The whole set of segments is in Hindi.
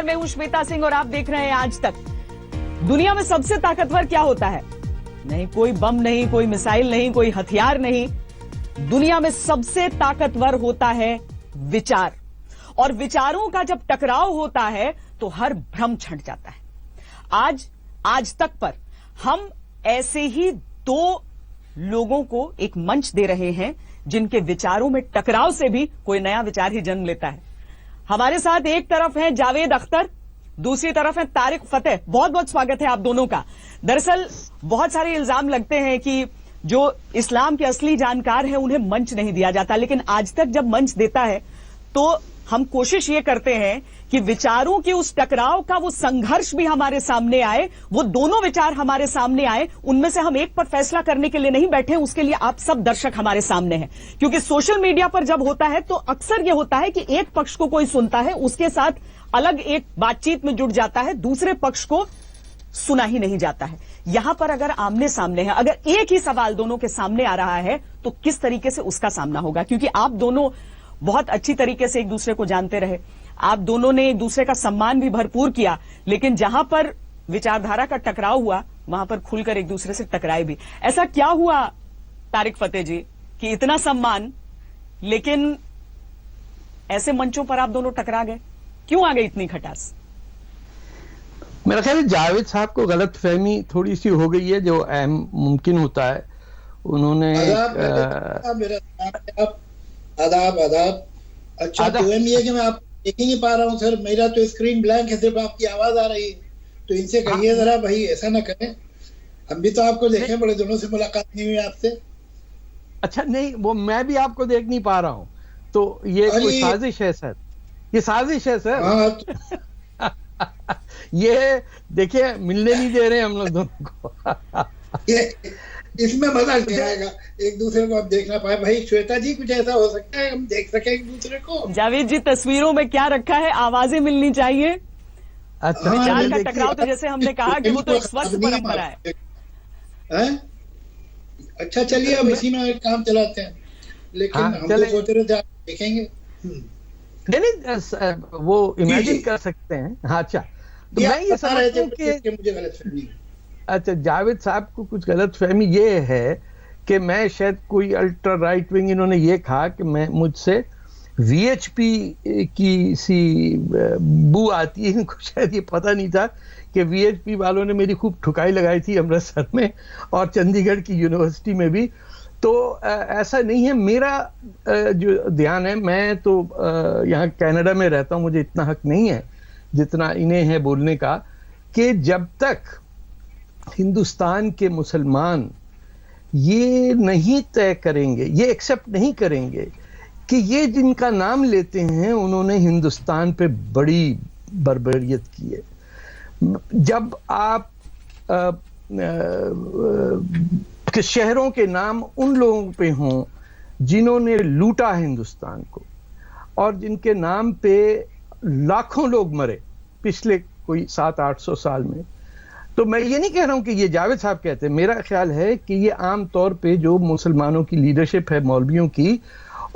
मैं हूं श्वेता सिंह और आप देख रहे हैं आज तक। दुनिया में सबसे ताकतवर क्या होता है? नहीं कोई बम नहीं, कोई मिसाइल नहीं, कोई हथियार नहीं। दुनिया में सबसे ताकतवर होता है विचार, और विचारों का जब टकराव होता है तो हर भ्रम छंट जाता है। आज तक पर हम ऐसे ही दो लोगों को एक मंच दे रहे हैं जिनके विचारों में टकराव से भी कोई नया विचार ही जन्म लेता है। हमारे साथ एक तरफ है जावेद अख्तर, दूसरी तरफ है तारिक फतेह। बहुत बहुत स्वागत है आप दोनों का। दरअसल बहुत सारे इल्जाम लगते हैं कि जो इस्लाम के असली जानकार हैं उन्हें मंच नहीं दिया जाता, लेकिन आज तक जब मंच देता है तो हम कोशिश ये करते हैं कि विचारों के उस टकराव का वो संघर्ष भी हमारे सामने आए, वो दोनों विचार हमारे सामने आए। उनमें से हम एक पर फैसला करने के लिए नहीं बैठे, उसके लिए आप सब दर्शक हमारे सामने हैं। क्योंकि सोशल मीडिया पर जब होता है तो अक्सर ये होता है कि एक पक्ष को कोई सुनता है, उसके साथ अलग एक बातचीत में जुड़ जाता है, दूसरे पक्ष को सुना ही नहीं जाता है। यहां पर अगर आमने सामने है, अगर एक ही सवाल दोनों के सामने आ रहा है तो किस तरीके से उसका सामना होगा? क्योंकि आप दोनों बहुत अच्छी तरीके से एक दूसरे को जानते रहे, आप दोनों ने एक दूसरे का सम्मान भी भरपूर किया, लेकिन जहां पर विचारधारा का टकराव हुआ वहां पर खुलकर एक दूसरे से टकराए भी। ऐसा क्या हुआ तारिक फतेह जी कि इतना सम्मान, लेकिन ऐसे मंचों पर आप दोनों टकरा गए? क्यों आ गई इतनी खटास? मेरा ख्याल है जावेद साहब को गलत फहमी थोड़ी सी हो गई है, जो अहम मुमकिन होता है। उन्होंने आदाब अच्छा तो ये है कि मैं आप देख ही नहीं पा रहा हूँ सर, मेरा तो स्क्रीन ब्लैंक है, सिर्फ आपकी आवाज आ रही है। तो इनसे कहिए जरा भाई ऐसा ना करें, हम भी तो आपको देखें, बड़े दिनों से मुलाकात नहीं हुई आपसे। अच्छा नहीं, वो मैं भी आपको देख नहीं पा रहा हूँ, तो ये कोई साजिश है सर, ये साजिश है सर। हाँ ये देखिए मिलने नहीं दे रहे हम लोग दोनों को। इसमें मजा नहीं आएगा, एक दूसरे को आप देख ना पाए। भाई श्वेता जी कुछ ऐसा हो सकता है हम देख सके एक दूसरे को? जावेद जी तस्वीरों में क्या रखा है? आवाजें मिलनी चाहिए। अच्छा, विचार का टकराव तो जैसे हमने कहा कि वो तो एक स्वस्थ परंपरा है। अच्छा चलिए अब इसी में काम चलाते हैं, लेकिन हम तो सोच रहे थे आप देखेंगे। नहीं वो इमेजिन कर सकते हैं। हाँ अच्छा, तो मैं ये समझता हूँ कि मुझे गलतफहमी। अच्छा, जावेद साहब को कुछ गलतफहमी ये है कि मैं शायद कोई अल्ट्रा राइट विंग, इन्होंने ये कहा कि मैं मुझसे वीएचपी की सी बू आती है। इनको शायद ये पता नहीं था कि वीएचपी वालों ने मेरी खूब ठुकाई लगाई थी अमृतसर में और चंडीगढ़ की यूनिवर्सिटी में भी। तो ऐसा नहीं है, मेरा जो ध्यान है, मैं तो यहाँ कनाडा में रहता हूँ, मुझे इतना हक नहीं है जितना इन्हें है बोलने का, कि जब तक हिंदुस्तान के मुसलमान ये नहीं तय करेंगे, ये एक्सेप्ट नहीं करेंगे कि ये जिनका नाम लेते हैं उन्होंने हिंदुस्तान पे बड़ी बर्बरियत की है। जब आप के शहरों के नाम उन लोगों पे हों जिन्होंने लूटा हिंदुस्तान को, और जिनके नाम पे लाखों लोग मरे पिछले कोई 700-800 साल में, तो मैं ये नहीं कह रहा हूं कि ये जावेद साहब कहते हैं। मेरा ख्याल है कि ये आम तौर पे जो मुसलमानों की लीडरशिप है, मौलवियों की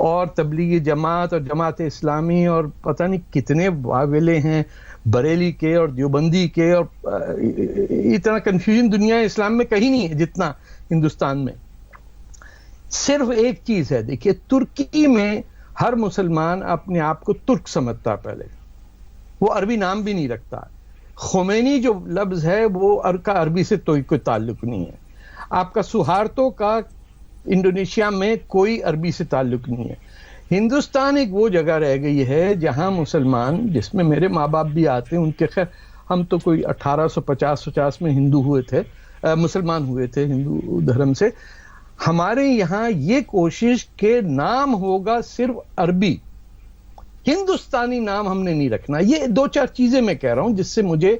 और तबलीगी जमात और जमात इस्लामी और पता नहीं कितने वावेले हैं बरेली के और देवबंदी के, और इतना कंफ्यूजन दुनिया इस्लाम में कहीं नहीं है जितना हिंदुस्तान में। सिर्फ एक चीज है, देखिए तुर्की में हर मुसलमान अपने आप को तुर्क समझता, पहले वो अरबी नाम भी नहीं रखता। खुमैनी जो लफ्ज है वो अरबी से तो कोई ताल्लुक नहीं है। आपका सुहार्तो का इंडोनेशिया में कोई अरबी से ताल्लुक नहीं है। हिंदुस्तान एक वो जगह रह गई है जहां मुसलमान, जिसमें मेरे माँ बाप भी आते हैं, उनके खैर हम तो कोई 1850 में हिंदू हुए थे, मुसलमान हुए थे हिंदू धर्म से। हमारे यहाँ ये कोशिश के नाम होगा सिर्फ अरबी, हिंदुस्तानी नाम हमने नहीं रखना। ये 2-4 चीजें मैं कह रहा हूं जिससे मुझे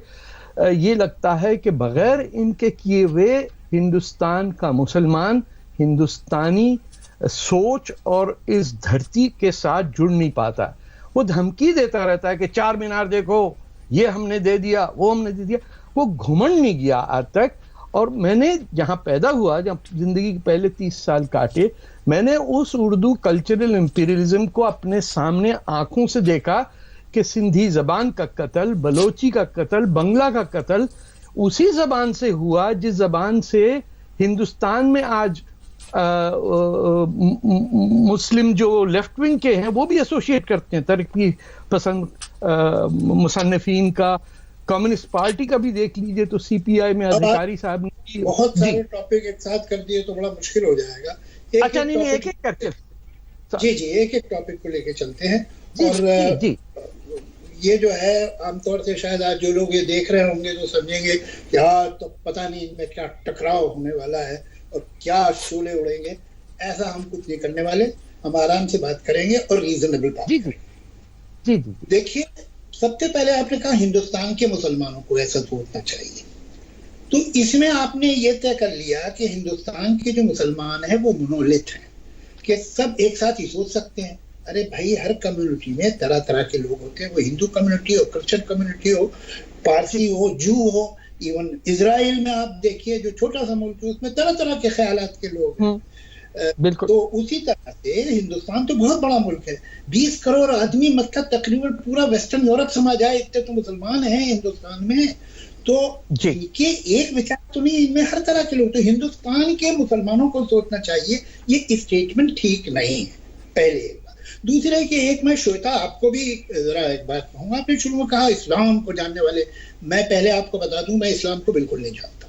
ये लगता है कि बगैर इनके किए हुए हिंदुस्तान का मुसलमान हिंदुस्तानी सोच और इस धरती के साथ जुड़ नहीं पाता। वो धमकी देता रहता है कि 4 मीनार देखो, ये हमने दे दिया, वो हमने दे दिया। वो घुमंड नहीं गया आज तक। और मैंने जहां पैदा हुआ, जहां जिंदगी के पहले 30 साल काटे, मैंने उस उर्दू कल्चरल इंपीरियलिज्म को अपने सामने आंखों से देखा कि सिंधी जबान का कत्ल, बलोची का कत्ल, बंगला का कत्ल उसी जबान से हुआ जिस जबान से हिंदुस्तान में आज मुस्लिम जो लेफ्ट विंग के हैं वो भी एसोसिएट करते हैं, तरक्की पसंद मुसन्निफीन का, कम्युनिस्ट पार्टी का भी देख लीजिए तो सीपीआई में अधिकारी साहब ने बहुत सारे टॉपिक एक साथ कर दिए तो बड़ा मुश्किल हो जाएगा। अच्छा नहीं, एक एक करके जी एक एक टॉपिक को लेके चलते हैं। और जी ये जो है आमतौर से शायद आज जो लोग ये देख रहे होंगे तो समझेंगे कि हाँ तो पता नहीं इनमें क्या टकराव होने वाला है और क्या शोले उड़ेंगे। ऐसा हम कुछ नहीं करने वाले, हम आराम से बात करेंगे और रीजनेबल बात जी। देखिए, सबसे पहले आपने कहा हिंदुस्तान के मुसलमानों को ऐसा सोचना चाहिए, तो इसमें आपने ये तय कर लिया कि हिंदुस्तान के जो मुसलमान हैं वो मोनोलिथ हैं, कि सब एक साथ ही सोच सकते हैं। अरे भाई, हर कम्युनिटी में तरह तरह के लोग होते हैं, वो हिंदू कम्युनिटी हो, क्रिश्चियन कम्युनिटी हो, पारसी हो, जू हो, इवन इजराइल में आप देखिए जो छोटा सा मुल्क है उसमें तरह तरह के ख्यालात के लोग हैं। बिल्कुल। तो उसी तरह से हिंदुस्तान तो बहुत बड़ा मुल्क है, 20 करोड़ आदमी, मतलब तकरीबन पूरा वेस्टर्न यूरोप समा जाए इतने तो मुसलमान हैं हिंदुस्तान में। तो इनके एक विचार तो नहीं, इनमें हर तरह के लोग। तो हिंदुस्तान के मुसलमानों को सोचना चाहिए ये स्टेटमेंट ठीक नहीं है, पहले एक बात। दूसरा कि एक मैं श्वेता आपको भी जरा एक बात कहूंगा, आपने शुरू में कहा इस्लाम को जानने वाले, मैं पहले आपको बता दूं मैं इस्लाम को बिल्कुल नहीं जानता।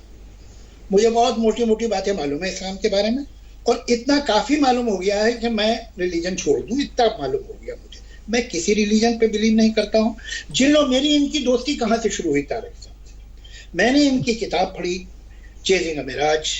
मुझे बहुत मोटी मोटी बातें मालूम है इस्लाम के बारे में, और इतना काफी मालूम हो गया है कि मैं रिलीजन छोड़ दूं, इतना मालूम हो गया मुझे। मैं किसी रिलीजन पे बिलीव नहीं करता हूं। जिन लोग, मेरी इनकी दोस्ती कहां से शुरू हुई तारिक साहब से, मैंने इनकी किताब पढ़ी chasing a mirage,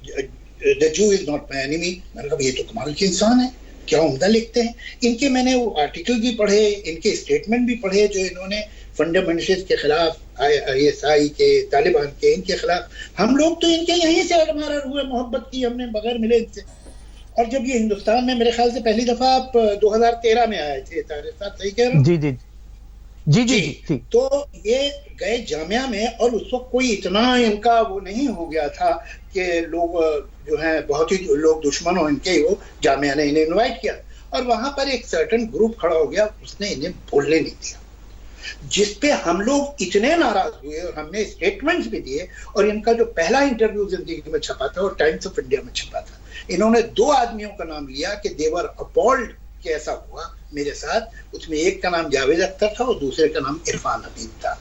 the Jew is not my enemy. मैंने कहा ये तो कमाल के इंसान है, क्या उम्दा लिखते हैं। इनके मैंने वो आर्टिकल भी पढ़े, इनके स्टेटमेंट भी पढ़े जो इन्होंने फंडामेंटलिस्ट के खिलाफ, ISI के, तालिबान के, इनके खिलाफ। हम लोग तो इनके यहीं से अडमारा हुए, मोहब्बत की हमने बगैर मिले इनसे। और जब ये हिंदुस्तान में मेरे ख्याल से पहली दफा आप 2013 में आए थे तारिक साहब, सही कह रहे हो? जी। तो ये गए जामिया में, और उस वक्त कोई इतना इनका वो नहीं हो गया था कि लोग जो है बहुत ही लोग दुश्मन हो इनके, वो जामिया ने इन्हें इनवाइट किया और वहां पर एक सर्टेन ग्रुप खड़ा हो गया, उसने इन्हें बोलने नहीं दिया, जिसपे हम लोग इतने नाराज हुए और हमने स्टेटमेंट्स भी दिए। और इनका जो पहला इंटरव्यू जिंदगी में छपा था और टाइम्स ऑफ इंडिया में छपा था, इन्होंने 2 आदमियों का नाम लिया कि देवर अपॉल्ड कि ऐसा हुआ मेरे साथ। उसमें एक का नाम जावेद अख्तर था और दूसरे का नाम इरफान हबीब था।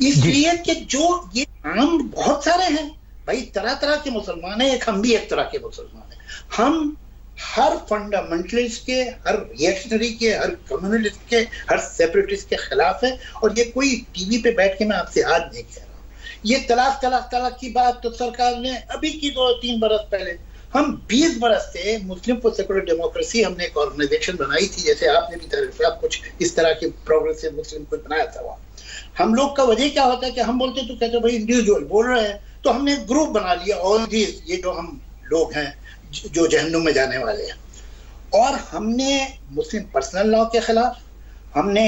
इसलिए कि जो ये नाम बहुत सारे हैं भाई, तरह तरह के मुसलमान हैं, एक हम भी एक तरह के मुसलमान हैं। हम हर फंडामेंटलिस्ट के, हर रिएक्शनरी के, हर कम्युनिस्ट के, हर सेपरेटिस्ट के खिलाफ है। और ये कोई टीवी पे बैठ के मैं आपसे आज नहीं कह रहा हूँ। ये तलाक की बात तो सरकार ने अभी की 2-3 बरस पहले, हम 20 बरस से मुस्लिम फॉर सेकुलर डेमोक्रेसी, हमने एक ऑर्गेनाइजेशन बनाई थी, जैसे आपने भी तरफ कुछ इस तरह के प्रोग्रेसिव मुस्लिम कुछ बनाया था वहाँ। हम लोग का वजह क्या होता है कि हम बोलते तो कहते भाई इंडिविजुअल बोल रहे हैं, तो हमने एक ग्रुप बना लिया, ऑल दीज, ये जो हम लोग हैं जो जहन्नुम में जाने वाले हैं। और हमने मुस्लिम पर्सनल लॉ के खिलाफ, हमने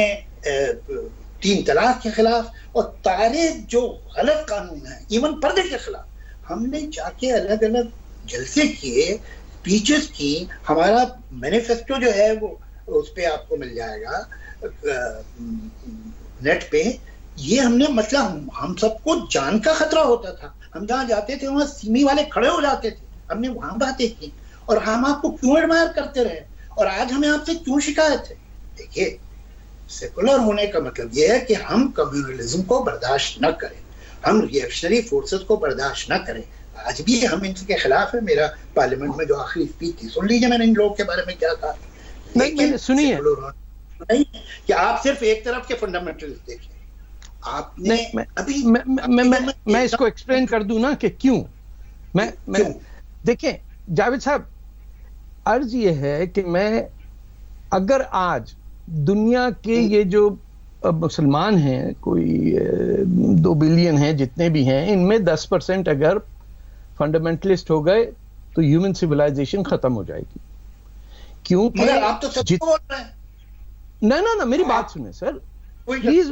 3 तलाक के खिलाफ, और सारे जो गलत कानून हैं, इवन पर्दे के खिलाफ, हमने जाके अलग अलग जलसे किए, स्पीचेस की। हमारा मैनिफेस्टो जो है वो उस पे आपको मिल जाएगा नेट पे। ये हमने, मतलब हम सबको जान का खतरा होता था, हम जहाँ जाते थे वहां सिमी वाले खड़े हो जाते थे, हमने वहां बातें की और हम आपको क्यों एडमायर करते रहे और आज हमें आपसे क्यों शिकायत है। देखिए, सेकुलर होने का मतलब यह है कि हम कम्युनलिज्म को बर्दाश्त न करें, हम रिएक्शनरी फोर्सेस को बर्दाश्त न करें। आज भी हम इनके खिलाफ है। मेरा पार्लियामेंट में जो आखिरी स्पीच थी, सुन लीजिए मैंने इन लोगों के बारे में क्या कहा। नहीं सुनिए, नहीं कि आप सिर्फ एक तरफ के फंडामेंटलिस्ट देखिए। आपने अभी मैं इसको एक्सप्लेन कर दूं ना कि क्यों मैं देखिए जावेद साहब, अर्ज ये है कि मैं, अगर आज दुनिया के ये जो मुसलमान हैं, कोई 2 बिलियन हैं, जितने भी हैं, इनमें 10% अगर फंडामेंटलिस्ट हो गए तो ह्यूमन सिविलाइजेशन खत्म हो जाएगी। क्योंकि आप तो सच बोल रहे हैं। ना मेरी बात सुने सर, प्लीज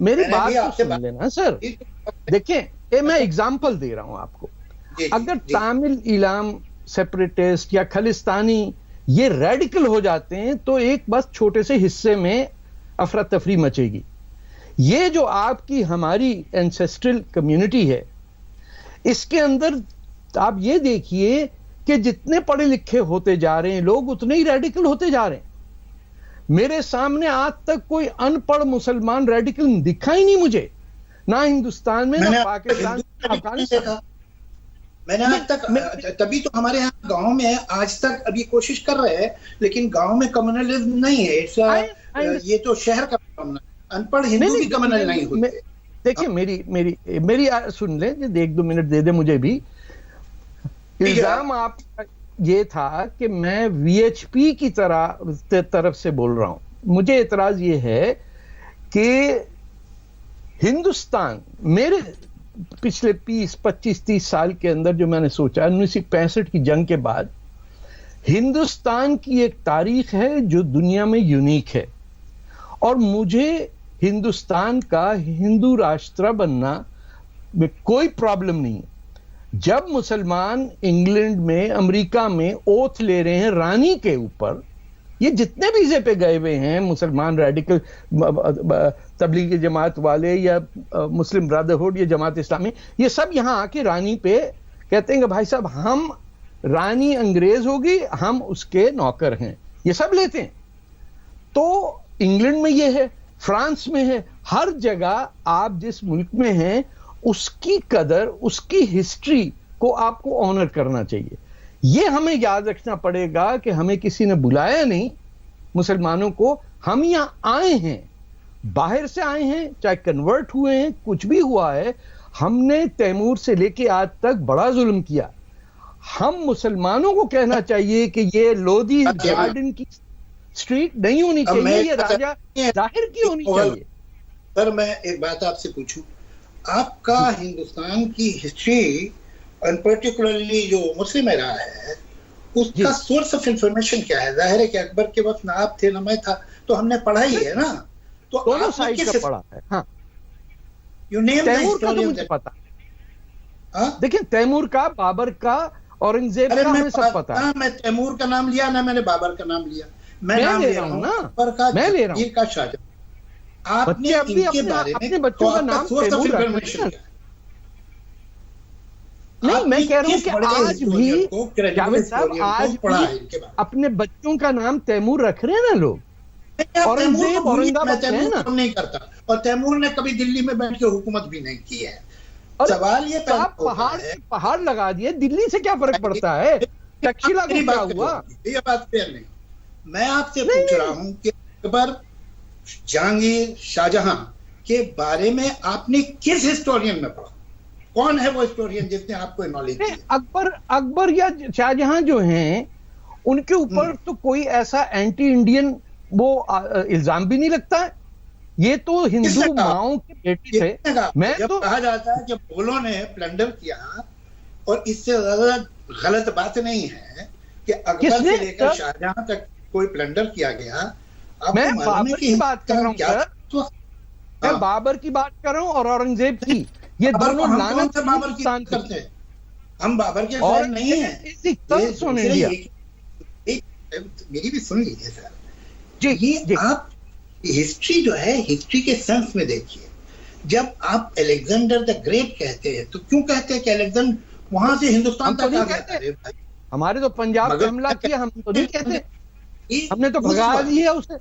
मेरी बात तो सुन लेना सर। देखिए, मैं एग्जांपल दे रहा हूं आपको। अगर तामिल इलाम सेपरेटिस्ट या खालिस्तानी ये रेडिकल हो जाते हैं तो एक बस छोटे से हिस्से में अफरा तफरी मचेगी। ये जो आपकी हमारी एंसेस्ट्रल कम्युनिटी है, इसके अंदर आप ये देखिए कि जितने पढ़े लिखे होते जा रहे हैं लोग, उतने ही रेडिकल होते जा रहे हैं। मेरे सामने आज तक कोई अनपढ़ मुसलमान रेडिकल दिखा ही नहीं मुझे, ना हिंदुस्तान में, ना पाकिस्तान में, अफगानिस्तान। मैंने आज तक, तभी तो हमारे यहाँ गांव में आज तक अभी कोशिश कर रहे हैं, लेकिन गांव में कम्युनलिज्म नहीं है। ये तो शहर का मामला, अनपढ़ हिंदू भी कम्युनल नहीं होते। देखिए मेरी सुन लें, 1-2 मिनट दे दे मुझे भी। इल्जाम आपका ये था कि मैं वीएचपी की तरफ से बोल रहा हूं। मुझे एतराज ये है कि हिंदुस्तान, मेरे पिछले 20-25-30 साल के अंदर जो मैंने सोचा, 1965 की जंग के बाद हिंदुस्तान की एक तारीख है जो दुनिया में यूनिक है, और मुझे हिंदुस्तान का हिंदू राष्ट्र बनना में कोई प्रॉब्लम नहीं है। जब मुसलमान इंग्लैंड में, अमेरिका में ओथ ले रहे हैं रानी के ऊपर, ये जितने भी वीजे पे गए हुए हैं मुसलमान रेडिकल, तबलीगी जमात वाले या मुस्लिम ब्रदरहुड या जमात इस्लामी, ये सब यहां आके रानी पे कहते हैं कि भाई साहब हम, रानी अंग्रेज होगी, हम उसके नौकर हैं, ये सब लेते हैं। तो इंग्लैंड में ये है, फ्रांस में है, हर जगह आप जिस मुल्क में हैं उसकी कदर, उसकी हिस्ट्री को आपको ऑनर करना चाहिए। यह हमें याद रखना पड़ेगा कि हमें किसी ने बुलाया नहीं मुसलमानों को, हम यहां आए हैं, बाहर से आए हैं, चाहे कन्वर्ट हुए हैं, कुछ भी हुआ है। हमने तैमूर से लेके आज तक बड़ा जुल्म किया। हम मुसलमानों को कहना चाहिए कि ये लोधी गार्डन की स्ट्रीट नहीं होनी चाहिए, ये राजा जाहिर की होनी चाहिए। पर मैं एक बात आपसे पूछूं, आपका हिंदुस्तान की हिस्ट्री और पर्टिकुलरली जो मुस्लिम एरा है, उसका सोर्स ऑफ इंफॉर्मेशन क्या है? जाहिर है कि अकबर के वक्त ना आप थे ना मैं था, तो हमने पढ़ा ही है ना। तो दोनों साइड का पढ़ा है। हाँ, यू नेम तैमूर का तो मुझे पता। देखिए तैमूर का, बाबर का, औरंगजेब का हमें सब पता है। मैं तैमूर का नाम लिया ना, मैंने बाबर का नाम लिया। मैं ले रहा हूं ना, मैं ले रहा हूं का शाहजहां। आपने इनके बारे में अपने बच्चों का नाम तैमूर रखा है। नहीं, मैं कह रहा हूं कि आज भी जावेद साहब, आज भी अपने बच्चों का नाम तैमूर रख रहे हैं ना लोग। औरंगजेब, औरंगाबाद है ना, नहीं करता, और तैमूर ने कभी दिल्ली में बैठ के हुकूमत भी नहीं की है। सवाल ये पहाड़ लगा दिए, दिल्ली से क्या फर्क पड़ता है? तक्षशिला को क्या हुआ? ये बात फेयर नहीं। मैं आपसे पूछ रहा हूं कि अकबर, जहांगीर, शाहजहां के बारे में आपने किस हिस्टोरियन में पढ़ा? कौन है वो हिस्टोरियन जिसने आपको नॉलेज दी? अकबर या शाहजहां जो हैं, उनके ऊपर तो कोई ऐसा एंटी इंडियन वो इल्जाम भी नहीं लगता है। ये तो हिंदू माओं के बेटे थे। मैं जब तो कहा जाता है कि मुगलों ने प्लंडर किया, और इससे ज्यादा गलत बात नहीं है कि अकबर से लेकर शाहजहां तक कोई प्लंडर किया गया। मैं बाबर की बात कर रहा हूं सर, मैं बाबर की बात कर रहा हूं और औरंगजेब की। ये दोनों लानत बाबर की करते हैं, हम बाबर के फैन नहीं है। मेरी भी सुन लीजिए सर जी। आप हिस्ट्री जो है, हिस्ट्री के सेंस में देखिए। जब आप अलेक्जेंडर द ग्रेट कहते हैं, तो क्यों कहते हैं कि अलेक्जेंडर वहां से हिंदुस्तान तक आ गया? हमारे तो पंजाब पे हमला किया, हम तो नहीं कहते, हमने तो भगा दिया उसे।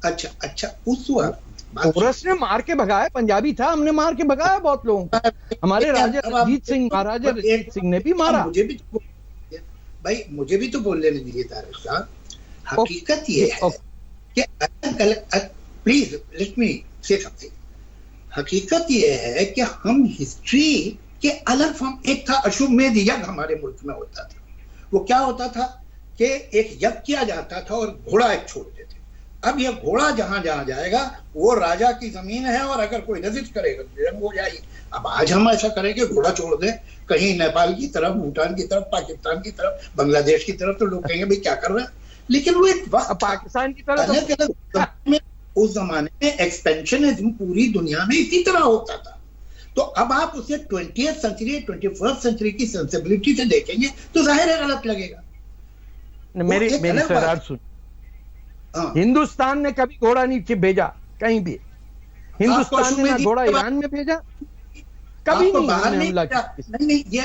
अच्छा, उस वक्त ने मार के भगाया, पंजाबी था, हमने मार के भगाया बहुत लोगों को। हमारे राजा रंजीत सिंह, महाराजा रंजीत सिंह ने भी मारा। मुझे भी तो बोलने दीजिए तारिक साहब। हकीकत ये है कि प्लीज लेट मी से समथिंग। हकीकत ये है कि हम हिस्ट्री के अलग फॉर्म, एक था अश्वमेध यज्ञ हमारे मुल्क में होता था। वो क्या होता था कि एक यज्ञ किया जाता था और घोड़ा एक छोड़ते थे। अब ये घोड़ा जहां जहां जाएगा वो राजा की जमीन है, और अगर कोई रेजिस्ट करेगा जंग हो जाएगी। अब आज हम ऐसा करें कि घोड़ा छोड़ दें कहीं नेपाल की तरफ, भूटान की तरफ, पाकिस्तान की तरफ, बांग्लादेश की तरफ, तो लोग कहेंगे भाई क्या कर रहे हैं। लेकिन वो एक वक्त पाकिस्तान की तरफ उस जमाने में एक्सपेंशनिज्म पूरी दुनिया में इसी तरह होता था। तो अब आप उसे 20th सेंचुरी, 21st सेंचुरी की सेंसिबिलिटी से देखेंगे तो जाहिर है गलत लगेगा। मेरी एक मेरी अलग बात सरार है। सुन, हाँ। हिंदुस्तान ने कभी घोड़ा नहीं भेजा कहीं भी। हिंदुस्तान ने ना अश्वमेध घोड़ा की बात- ईरान में भेजा, कभी आपको नहीं बाहर हमने नहीं हमला भेजा। किया। नहीं, ये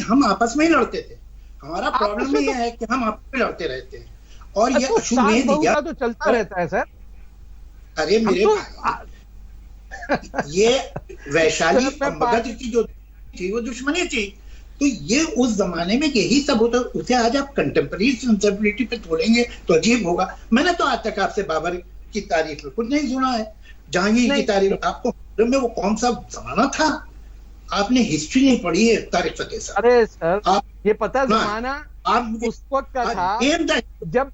हम आपस में ही लड़ते थे। हमारा आपस प्रॉब्लम में ये तो- है कि हम आपस में लड़ते रहते हैं। और ये तो साल अश्वमेध बहु यज्ञ, का तो चलता रहता है सर। अरे हम मेरे तो भाई, ये वैशाली सर, मैं और मगध की जो थी वो दुश्मनी थी। तो ये उस जमाने में यही सब होता। उसे आज आप कंटेम्पररी सेंसिबिलिटी पे तोड़ेंगे तो अजीब होगा। मैंने तो आज तक आपसे बाबर की तारीफ में कुछ नहीं सुना है। जहांगीर की नहीं, तारीफ आपको मालूम है वो कौन सा जमाना था? आपने हिस्ट्री नहीं पढ़ी है तारिक फतेह साहब। अरे सर, आप ये पता ना, जमाना आप उस वक्त का था नेम द जब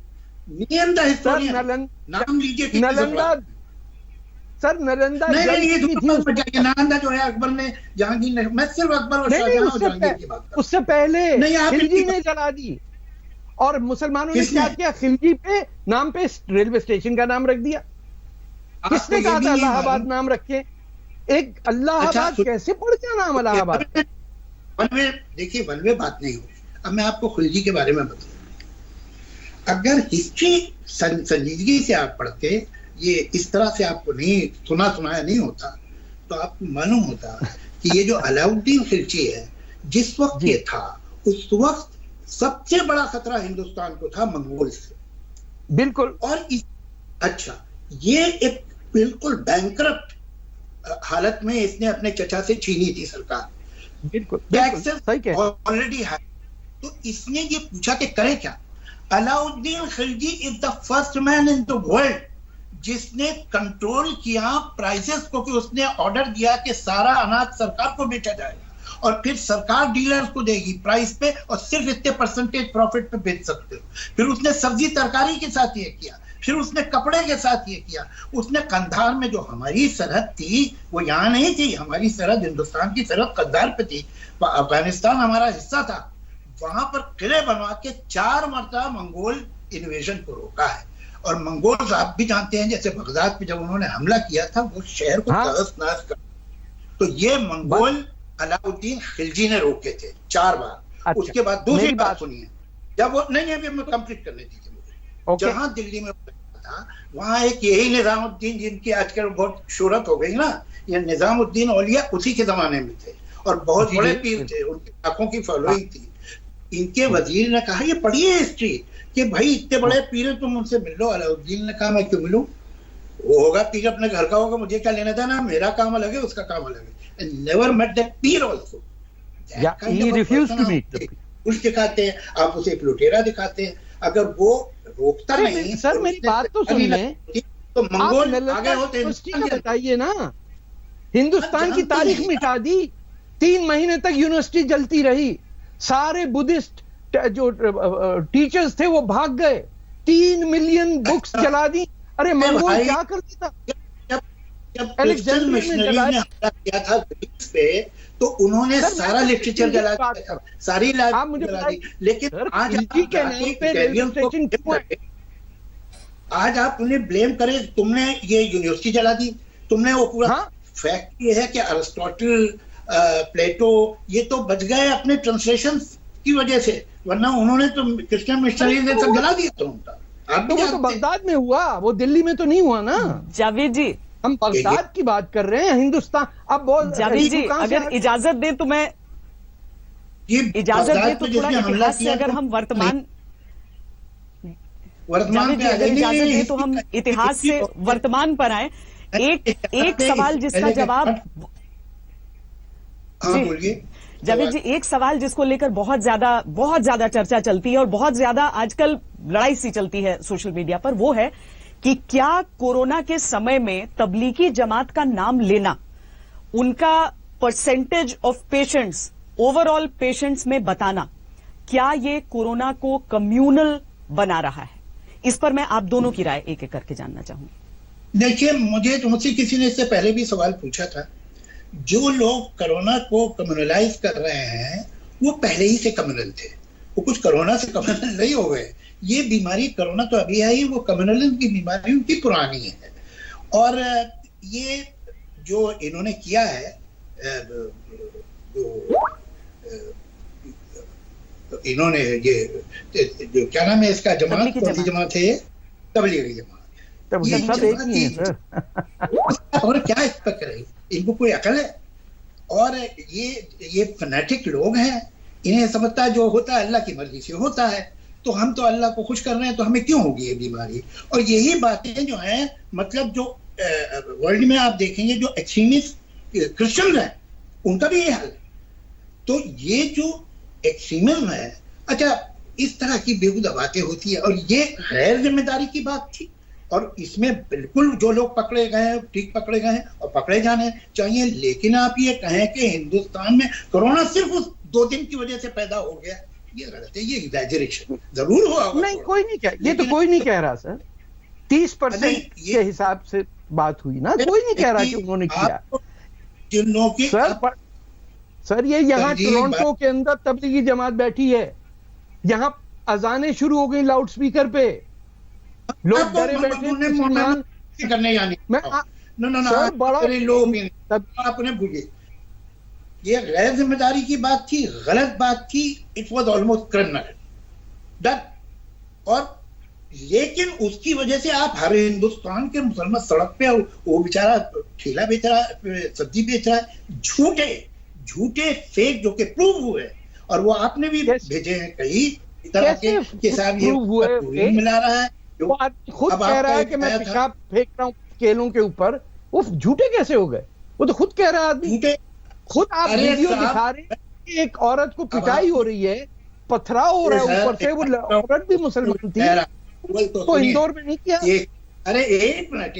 हिस्टोरियन, नालंदा नाम लीजिए कि नालंदा नहीं नहीं, ये जंग की थी तो मत जाइए। नालंदा जो है अकबर ने, जहांगीर ने, मैं सिर्फ अकबर और नहीं, शाहजहां और उससे जहांगीर की बात कर रहा उससे पहले नहीं, आप खिलजी इनकी- ने जला दी। और मुसलमानों ने किसने? क्या किया, खिलजी पे नाम पे रेलवे स्टेशन का नाम रख दिया। हूं। किसने आपको कहा ये भी था नहीं इलाहाबाद मालूम? नाम रखे? एक इलाहाबाद अच्छा, कैसे पड़ गया नाम इलाहाबाद? वन में देखिए, वन में बात नहीं होगी। अब मैं आपको खिलजी के बारे में बताऊं। अगर हिस्ट्री संजीदगी से आप पढ़ते, ये इस तरह से आपको नहीं सुनाया नहीं होता, तो आपको मालूम होता कि ये जो अलाउद्दीन खिलजी है, जिस वक्त जी। ये था, उस वक्त सबसे बड़ा खतरा हिंदुस्तान को था मंगोल से। बिल्कुल। और अच्छा, ये एक बिल्कुल बैंकरप्ट हालत में इसने अपने चचा से छीनी थी सरकार। बिल्कुल सही कह। ऑलरेडी है। तो इसने ये पूछा कि करें क्या? Alauddin Khilji is the first man in the world जिसने कंट्रोल किया प्राइसेस को, कि उसने ऑर्डर दिया कि सारा अनाज सरकार को बेचा जाएगा और फिर सरकार डीलर्स को देगी प्राइस पे, और सिर्फ इतने परसेंटेज प्रॉफिट पे बेच सकते हो। फिर उसने सब्जी तरकारी के साथ ये किया, फिर उसने कपड़े के साथ ये किया। उसने कंधार में जो हमारी सरहद थी वो यहाँ नहीं थी, हमारी सरहद, हिंदुस्तान की सरहद कंधार पे थी, अफगानिस्तान हमारा हिस्सा था। वहां पर किले बनवा के 4 मरतबा मंगोल इन्वेजन को रोका है। और मंगोल आप भी जानते हैं, जैसे बगदाद पे जब उन्होंने हमला किया था, वो शहर को तहस नहस कर, तो ये मंगोल अलाउद्दीन खिलजी ने रोके थे 4 बार। अच्छा, उसके बाद दूसरी मेरी बात सुनिए, जब वो नहीं अभी मैं कंप्लीट करने दीजिए मुझे। जहां दिल्ली में था, वहां एक यही निजामुद्दीन, जिनकी आजकल बहुत शोहरत हो गई ना, ये निजामुद्दीन औलिया उसी के जमाने में थे और बहुत बड़े पीर थे, उनकी लाखों की फॉलोइंग थी। इनके वजीर ने कहा, ये पढ़िए हिस्ट्री, कि भाई इतने बड़े पीर हैं, तुम उनसे मिल लो। अलाउद्दीन ने कहा, मैं क्यों मिलूं? वो होगा पीर अपने घर का होगा, मुझे क्या लेना था ना, मेरा काम अलग है, उसका काम अलग है। Never met that Pir also. he refused to meet the peer. कुछ दिखाते हैं, आप उसे एक लुटेरा दिखाते हैं। अगर वो रोकता नहीं, सर मेरी बात तो सुन लें। तो मंगोल आगे होते यूनिवर्सिटी का बताइए ना, हिंदुस्तान की तारीख मिटा दी। 3 महीने तक यूनिवर्सिटी जलती रही, सारे बुद्धिस्ट जो टीचर्स थे वो भाग गए, 3 मिलियन बुक्स जला दी। अरे मंगोल क्या करती था? जब क्रिश्चियन मिशनरी ने हमला किया था ग्रीस पे, तो उन्होंने सारा लिटरेचर जला दिया, सारी लाइब्रेरी जला दी। लेकिन आज के नाम पे रेलवे स्टेशन क्यों है? आज आप उन्हें ब्लेम करें, तुमने ये यूनिवर्सिटी जला दी, तुमने वो पूरा। फैक्ट ये है कि अरिस्टोटल, प्लेटो, ये तो बच गए अपने ट्रांसलेशन की वजह से, वरना उन्होंने तो क्रिश्चियन मिशनरी ने सब जला दिया था उनका। आप वो तो बगदाद में हुआ, वो दिल्ली में तो नहीं हुआ ना। जावेद जी, हम बगदाद की बात कर रहे हैं, हिंदुस्तान। अब बहुत जावेद जी, अगर इजाजत दे तो मैं इजाजत दे तो थोड़ा इतिहास से अगर हम वर्तमान जावेद जी, अगर इजाजत दे तो हम इतिहास से वर्तमान पर आए। एक सवाल जिसका जवाब, जावेद जी, एक सवाल जिसको लेकर बहुत ज्यादा चर्चा चलती है और बहुत ज्यादा आजकल लड़ाई सी चलती है सोशल मीडिया पर, वो है कि क्या कोरोना के समय में तबलीगी जमात का नाम लेना उनका percentage of patients, overall patients में बताना, क्या ये कोरोना को कम्युनल बना रहा है? इस पर मैं आप दोनों की राय एक एक करके जानना चाहूंगी। देखिए, मुझसे किसी ने इससे पहले भी सवाल पूछा था। जो लोग कोरोना को कम्युनलाइज कर रहे हैं वो पहले ही से कम्युनल थे, वो कुछ कोरोना से कम्युनल नहीं हो गए। ये बीमारी कोरोना तो अभी आई, वो कम्युनलिज्म की बीमारी उनकी पुरानी है। और ये जो इन्होंने किया है, इन्होंने ये जो क्या नाम है इसका जमात, कौन सी जमात है ये, तबलीगी जमात, ये सब एक ही है सर। और क्या इस पर करे, इनको कोई अकल है? और ये फैनेटिक लोग हैं, इन्हें समझता है जो होता है अल्लाह की मर्जी से होता है, तो हम तो अल्लाह को खुश कर रहे हैं, तो हमें क्यों होगी ये बीमारी? और यही बातें जो हैं, मतलब जो वर्ल्ड में आप देखेंगे जो एक्सट्रीमिस्ट क्रिश्चियन हैं, उनका भी ये हाल है। तो ये जो एक्सट्रीमिज्म है, अच्छा इस तरह की बेहुदा बातें होती है, और ये गैर जिम्मेदारी की बात थी, और इसमें बिल्कुल जो लोग पकड़े गए हैं ठीक पकड़े गए हैं और पकड़े जाने चाहिए। लेकिन आप ये कहें कि हिंदुस्तान में कोरोना सिर्फ उस 2 दिन की वजह से पैदा हो गया, ये गलत है, ये एग्जैजरेशन जरूर हुआ। नहीं, कोई नहीं कह, ये तो कोई नहीं कह रहा सर, 30% के हिसाब से बात हुई ना, कोई नहीं कह रहा कि उन्होंने किया। जिन लोगों की सर ये यहाँ टोरंटो के अंदर तबलीगी जमात बैठी है, यहाँ अजानें शुरू हो गई लाउड स्पीकर पे, लोग डरे बैठे करने यानी आप उन्हें भूलिए, ये गैर जिम्मेदारी की बात थी, गलत बात थी, it was almost criminal done. और लेकिन उसकी वजह से आप हर हिंदुस्तान के मुसलमान सड़क पे, वो बेचारा ठेला बेच रहा है, सब्जी बेच रहा है, झूठे फेक जो कि प्रूव हुए, और वो आपने भी भेजे हैं कई तरह के साहब ये मिला रहा है, वो आदमी खुद कह रहा है कि मैं पेशाब फेंक रहा हूँ केलों के ऊपर, वो झूठे कैसे हो गए? वो तो खुद कह रहा है आदमी, खुद आप वीडियो दिखा रहे हैं कि एक औरत को पिटाई हो रही है, पथराव हो रहा है ऊपर से, वो औरत भी मुसलमान थी, तो इंदौर में नहीं किया। अरे एक मिनट,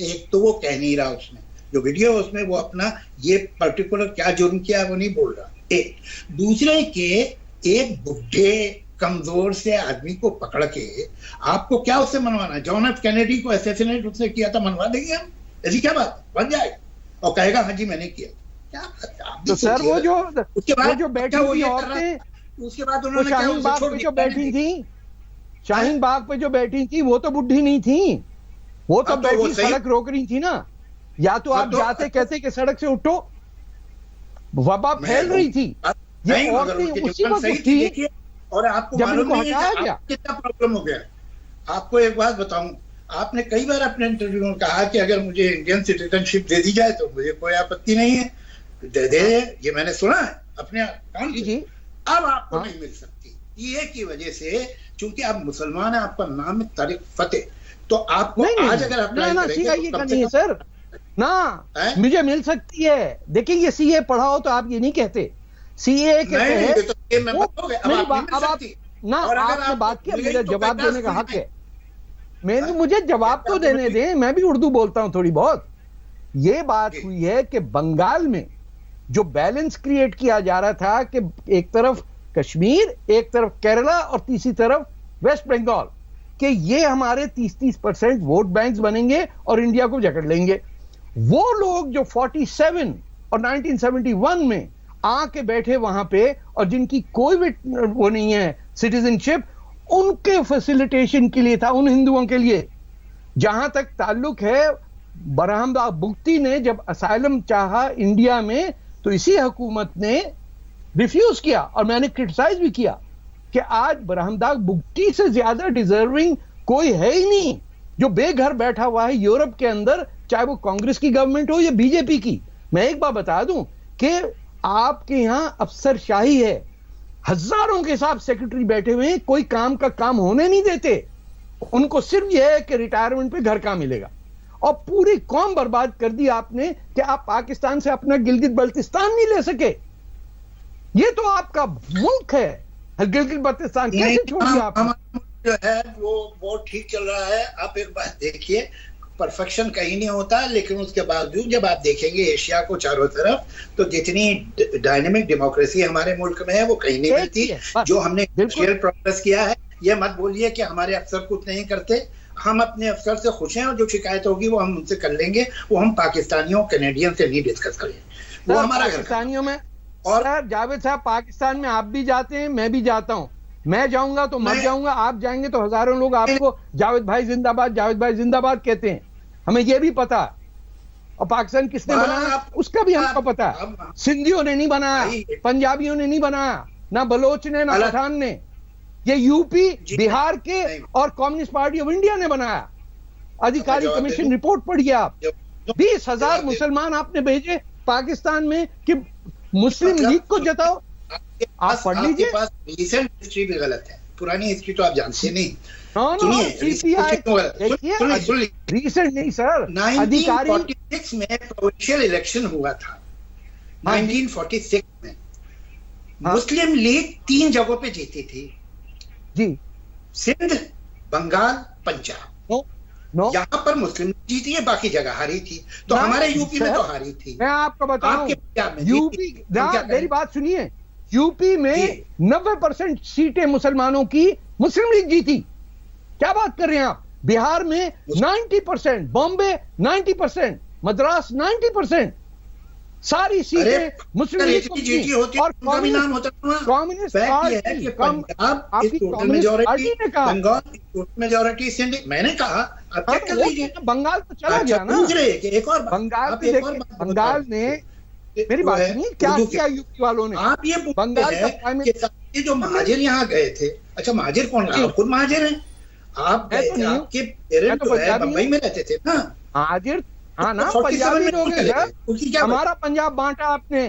एक तो वो कह नहीं रहा, उसमें जो वीडियो है उसमें वो अपना ये पर्टिकुलर क्या जुर्म किया वो नहीं बोल रहा। एक दूसरे के एक बुढ़े कमजोर से आदमी को पकड़ के आपको क्या उससे मनवाना? जॉन एफ कैनेडी को असैसिनेट उसने किया था, मनवा देंगे हम? ऐसी क्या बात बन जाएगा और कहेगा हाँ जी मैंने किया? क्या तो सर वो जो बैठी हुई औरतें, उसके बाद उन्होंने शाहीन बाग पे जो बैठी थी, शाहीन बाग पे जो बैठी थी, वो तो बुढ़ी नहीं थी, वो तो बैठी सड़क रोक रही थी ना। या तो आप जाते कहते कि सड़क से उठो, वबा फैल रही थी, ये औरतें उसी वक्त थी, और आपको मालूम नहीं है कितना प्रॉब्लम हो गया। आपको एक बात बताऊं, आपने कई बार अपने इंटरव्यू में कहा कि अगर मुझे इंडियन सिटीजनशिप दे दी जाए तो मुझे कोई आपत्ति नहीं है, दे, ये मैंने सुना है अपने कान से। अब आपको नहीं मिल सकती, ये की वजह से, चूंकि आप मुसलमान हैं, आपका नाम है तारिक फतेह, तो आपको आज अगर अप्लाई सर ना मुझे मिल सकती है। देखिए ये सीए पढ़ाओ तो आप ये नहीं कहते, सीए के आपने बात किया, मेरा जवाब देने का हक है, मुझे जवाब तो देने दें, मैं भी उर्दू बोलता हूं थोड़ी बहुत। ये बात हुई है कि बंगाल में जो बैलेंस क्रिएट किया जा रहा था कि एक तरफ कश्मीर, एक तरफ केरला और तीसरी तरफ वेस्ट बंगाल, कि ये हमारे 30% वोट बैंक्स बनेंगे और इंडिया को जकड़ लेंगे। वो लोग जो 47 और 1971 में आके बैठे वहां पे और जिनकी कोई वो नहीं है सिटीजनशिप, उनके फैसिलिटेशन के लिए था, उन हिंदुओं के लिए। जहां तक ताल्लुक है, बरहमदाग बुगटी ने जब असाइलम चाहा इंडिया में, तो इसी हुकूमत ने रिफ्यूज किया, और मैंने क्रिटिसाइज भी किया कि आज बरहमदाग बुगटी से ज्यादा डिजर्विंग कोई है ही नहीं, जो बेघर बैठा हुआ है यूरोप के अंदर, चाहे वो कांग्रेस की गवर्नमेंट हो या बीजेपी की। मैं एक बात बता दूं कि आपके यहां अफसरशाही है, हजारों के साथ सेक्रेटरी बैठे हुए हैं, कोई काम का काम होने नहीं देते, उनको सिर्फ यह है कि रिटायरमेंट पे घर का मिलेगा, और पूरी कौम बर्बाद कर दी आपने कि आप पाकिस्तान से अपना गिलगित बल्तिस्तान नहीं ले सके। ये तो आपका मुल्क है, गिलगित बल्तिस्तान कैसे छोड़ दिया आपने? जो है वो ठीक चल रहा है। आप एक बात देखिए, परफेक्शन कहीं नहीं होता, लेकिन उसके बावजूद जब आप देखेंगे एशिया को चारों तरफ, तो जितनी डायनेमिक डेमोक्रेसी हमारे मुल्क में है वो कहीं नहीं मिलती। जो हमने इंडस्ट्रियल प्रोग्रेस किया है, ये मत बोलिए कि हमारे अफसर कुछ नहीं करते। हम अपने अफसर से खुश हैं, और जो शिकायत होगी वो हम उनसे कर लेंगे, वो हम पाकिस्तानियों कैनेडियन से नहीं डिस्कस करेंगे, वो हमारा घर पाकिस्तानियों में। और जावेद साहब, पाकिस्तान में आप भी जाते हैं, मैं भी जाता हूं, मैं जाऊंगा तो मर जाऊंगा, आप जाएंगे तो हजारों लोग आपको जावेद भाई जिंदाबाद, जावेद भाई जिंदाबाद कहते हैं, हमें यह भी पता। और पाकिस्तान किसने बनाया उसका भी हमको पता है। सिंधियों ने नहीं बनाया, पंजाबियों ने नहीं बनाया, ना बलोच ने, ना पठान ने। ये यूपी, बिहार के और कम्युनिस्ट पार्टी ऑफ इंडिया ने बनाया। अधिकारी कमीशन रिपोर्ट पढ़िए आप। 20,000 मुसलमान आपने भेजे पाकिस्तान में कि मुस्लिम लीग को जताओ। आप पढ़ लीजिए। रिसेंट हिस्ट्री भी गलत है, पुरानी हिस्ट्री तो आप जानते नहीं। रिसेंट नहीं सर, अधिकारी 1946 में प्रोविंशियल इलेक्शन हुआ था। 1946 में मुस्लिम लीग 3 जगहों पे जीती थी जी, सिंध, बंगाल, पंजाब। यहाँ पर मुस्लिम जीती है, बाकी जगह हारी थी। तो हमारे यूपी में तो हारी थी। मैं आपको बताऊं, यूपी, मेरी बात सुनिए, यूपी में 90% सीटें मुसलमानों की मुस्लिम लीग जीती। क्या बात कर रहे हैं आप? बिहार में 90%, बॉम्बे 90%, मद्रास 90%, सारी सीटें मुस्लिम लीग को जीती। और कम्युनिस्ट मेजॉरिटी सिंध, मैंने कहा आप चेक कर लीजिए। बंगाल तो चला गया ना। एक और बंगाल बंगाल ने, मेरी बात सुनिए, क्या किया यूपी वालों ने? आप ये बंगाल के जो महाजिर यहाँ गए थे, अच्छा महाजिर कौन है? आप खुद महाजिर हैं। आप आपके पेरेंट्स बम्बई में रहते थे ना। महाजिर, हाँ ना, पंजाबी लोग हैं सर। हमारा पंजाब बांटा आपने,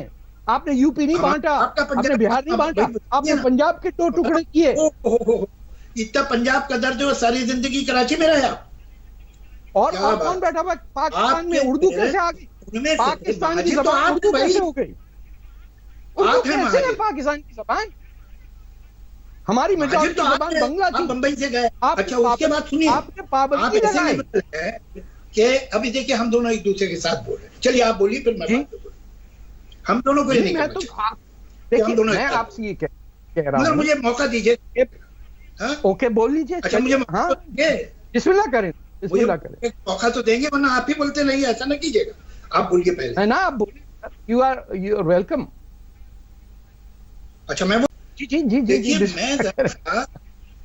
आपने यूपी नहीं बांटा, आपने बिहार नहीं बांटा, आपने पंजाब के 2 टुकड़े किए। इतना पंजाब का दर्द है, सारी जिंदगी कराची में रहा। और कौन बैठा हुआ पाकिस्तान में? उर्दू कैसे आ गई? पाकिस्तान की ज़बान उर्दू कैसे हो गई? उर्दू कैसे है पाकिस्तान की ज़बान? हमारी मेजॉरिटी ज़बान बंगला थी। बंबई से गए। अच्छा, उसके बाद सुनिए, आपने पाबंदी लगाई कि अभी देखिए हम दोनों एक दूसरे के साथ बोल रहे हैं। चलिए आप बोलिए, फिर मैं बात करूंगा। हम दोनों को नहीं, मैं तो देखिए, मैं आपसे ये कह रहा हूं, मुझे मौका दीजिए। ओके, बोल लीजिए। अच्छा, मुझे हाँ, बिस्मिल्लाह करें, बिस्मिल्लाह करें। एक मौका तो देंगे, वरना आप ही बोलते नहीं, ऐसा ना कीजिएगा। आप बोलिए पहले। है ना, आप बोलिए। You are welcome. अच्छा, मैं जी जी जी जी जी। मैं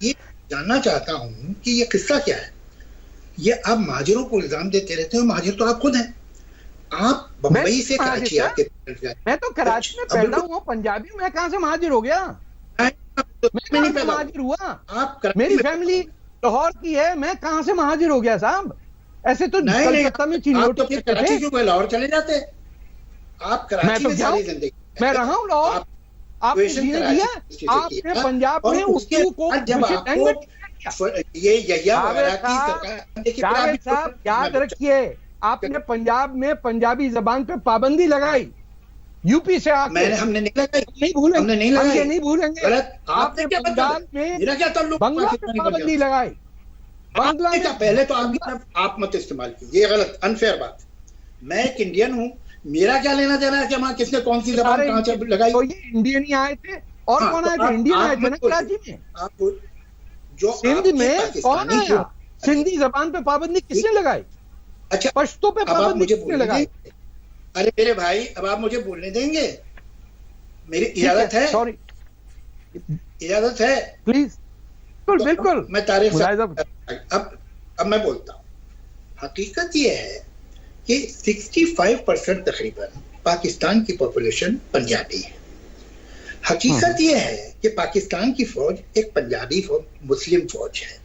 ये जानना चाहता हूँ कि ये किस्सा क्या है। ये आप महाजिरों को इल्जाम देते रहते हो, महाजिर तो आप खुद हैं। आप बंबई से कराची आके, मैं तो कराची में पैदा हुआ, पंजाबी, मैं कहां से महाजिर हो गया? मैं नहीं पैदा महाजिर हुआ। आप मेरी फैमिली लाहौर की है, मैं कहां से महाजिर हो गया साहब? ऐसे तो कलकत्ता में चिन्होटी कराची क्यों गए? लाहौर चले जाते। आप कराची में सारी जिंदगी, मैं रहा हूँ लाहौर, आपने जीने दिया। आपने पंजाब में उर्दू को याद रखिए, आपने पंजाब में पंजाबी जबान पे पाबंदी लगाई। यूपी से आके हमने नहीं लगाई, नहीं भूलेंगे, हमने नहीं भूलेंगे। आपने बंगाल में बंगला पे पाबंदी लगाई। बांग्ला में पहले तो आप मत इस्तेमाल कीजिए, ये गलत, अनफेयर बात। मैं एक इंडियन हूँ, मेरा क्या लेना देना है कि वहां किसने कौन सी जबान कहां से लगाई? तो ये इंडियन ही आए थे, और कौन आए थे? इंडियन आए थे ना कराची में। आप जो सिंध में कौन आया? सिंधी जबान पे पाबंदी किसने लगाई? अच्छा, पश्तो पे पाबंदी किसने लगाई? अरे मेरे भाई, अब आप मुझे बोलने देंगे? मेरी इजाजत है? सॉरी, इजाजत है? प्लीज। बिल्कुल, मैं तारीफ। अब मैं बोलता हूँ। हकीकत ये है कि 65% तकरीबन पाकिस्तान की पॉपुलेशन पंजाबी है। हकीकत ये है कि पाकिस्तान की फौज एक पंजाबी फौज, मुस्लिम फौज है।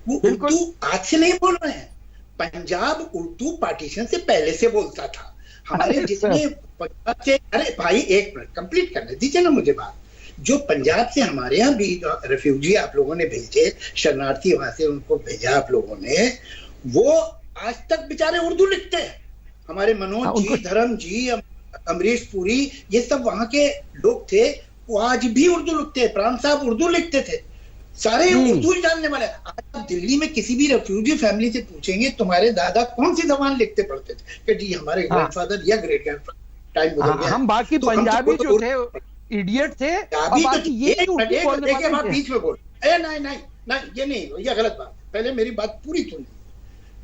वो उर्दू आज से नहीं बोल रहे हैं। पंजाब उर्दू पार्टीशन से पहले से बोलता था। हमारे जितने पंजाब से, अरे भाई एक मिनट कंप्लीट करने दीजिए ना मुझे बात। जो पंजाब से हमारे यहाँ भी रेफ्यूजी आप लोगों ने भेजे, शरणार्थी वहां से उनको भेजा आप लोगों ने, वो आज तक बेचारे उर्दू लिखते हैं। हमारे मनोज जी, धर्म जी, अमरीश पुरी, ये सब वहां के लोग थे, वो आज भी उर्दू लिखते हैं। प्राण साहब उर्दू लिखते थे, सारे उर्दू ही जानने वाले। आज आप दिल्ली में किसी भी रेफ्यूजी फैमिली से पूछेंगे तुम्हारे दादा कौन सी जबान लिखते पढ़ते थे, कि जी हमारे ग्रैंडफादर या ग्रेट ग्रैंडफादर। टाइम गुजर गया। हम बाकी पंजाबी जो थे इडियट थे, और बाकी ये बीच में बोल, नहीं ये नहीं, ये गलत बात। पहले मेरी बात पूरी सुनिए।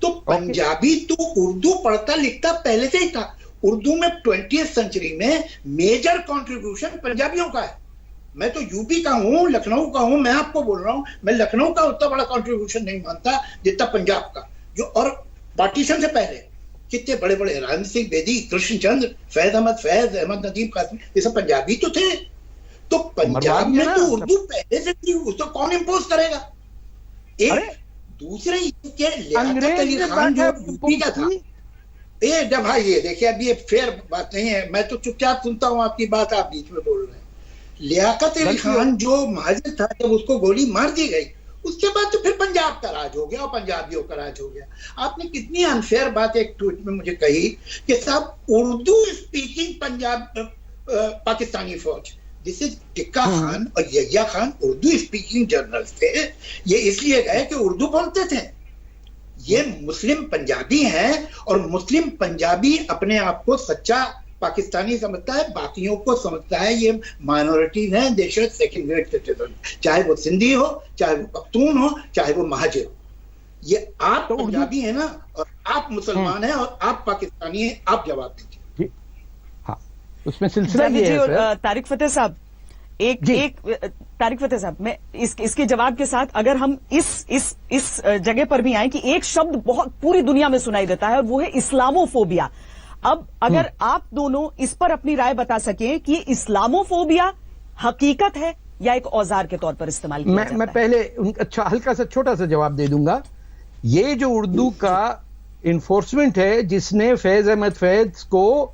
तो पंजाबी तो उर्दू पढ़ता लिखता पहले से ही था। उर्दू में 20th सेंचुरी में मेजर कंट्रीब्यूशन पंजाबियों का है। मैं तो यूपी का हूं, लखनऊ का हूं, मैं आपको बोल रहा हूं, मैं लखनऊ का उतना बड़ा कंट्रीब्यूशन नहीं मानता जितना पंजाब का। जो और पार्टीशन से पहले कितने बड़े बड़े राजेंद्र सिंह बेदी, कृष्णचंद्र, फैज अहमद नदीम कासिम, ये सब पंजाबी तो थे। तो पंजाब में तो उर्दू पहले से थी, उसको कौन इम्पोज करेगा? एक दूसरे के लियाकत अली खान जो यूपी का था, जब भाई ये देखिए, अब ये फेयर बात नहीं है, मैं तो चुपचाप सुनता हूँ आपकी बात, आप बीच में बोल रहे हैं। लियाकत अली खान जो महाजन था, जब उसको गोली मार दी गई, उसके बाद तो फिर पंजाब का राज हो गया और पंजाबियों का राज हो गया। आपने कितनी अनफेयर बात एक ट्वीट में मुझे कही कि साहब उर्दू स्पीकिंग पंजाब पाकिस्तानी फौज, जिससे टिक्का खान और यहिया खान उर्दू स्पीकिंग जनरल थे, ये इसलिए गए कि उर्दू बोलते थे। ये मुस्लिम पंजाबी हैं और मुस्लिम पंजाबी अपने आप को सच्चा पाकिस्तानी समझता है, बाकियों को समझता है ये माइनॉरिटीज हैं, they should second grade citizen, चाहे वो सिंधी हो, चाहे वो पख्तून हो, चाहे वो महाजिर हो। ये आप तो पंजाबी है ना, और आप मुसलमान हैं और आप पाकिस्तानी हैं, आप जवाब दीजिए। हाँ, उसमें सिलसिला ये है सर। तारिक फतेह साहब, तारिक फतेह साहब, मैं इसके जवाब के साथ अगर हम इस जगह पर भी आए कि एक शब्द बहुत पूरी दुनिया में सुनाई देता है और वो है इस्लामोफोबिया। अब अगर आप दोनों इस पर अपनी राय बता सकें कि इस्लामोफोबिया हकीकत है या एक औजार के तौर पर इस्तेमाल किया जाता है। मैं पहले अच्छा हल्का सा छोटा सा जवाब दे दूंगा। ये जो उर्दू का इन्फोर्समेंट है, जिसने फैज अहमद फैज को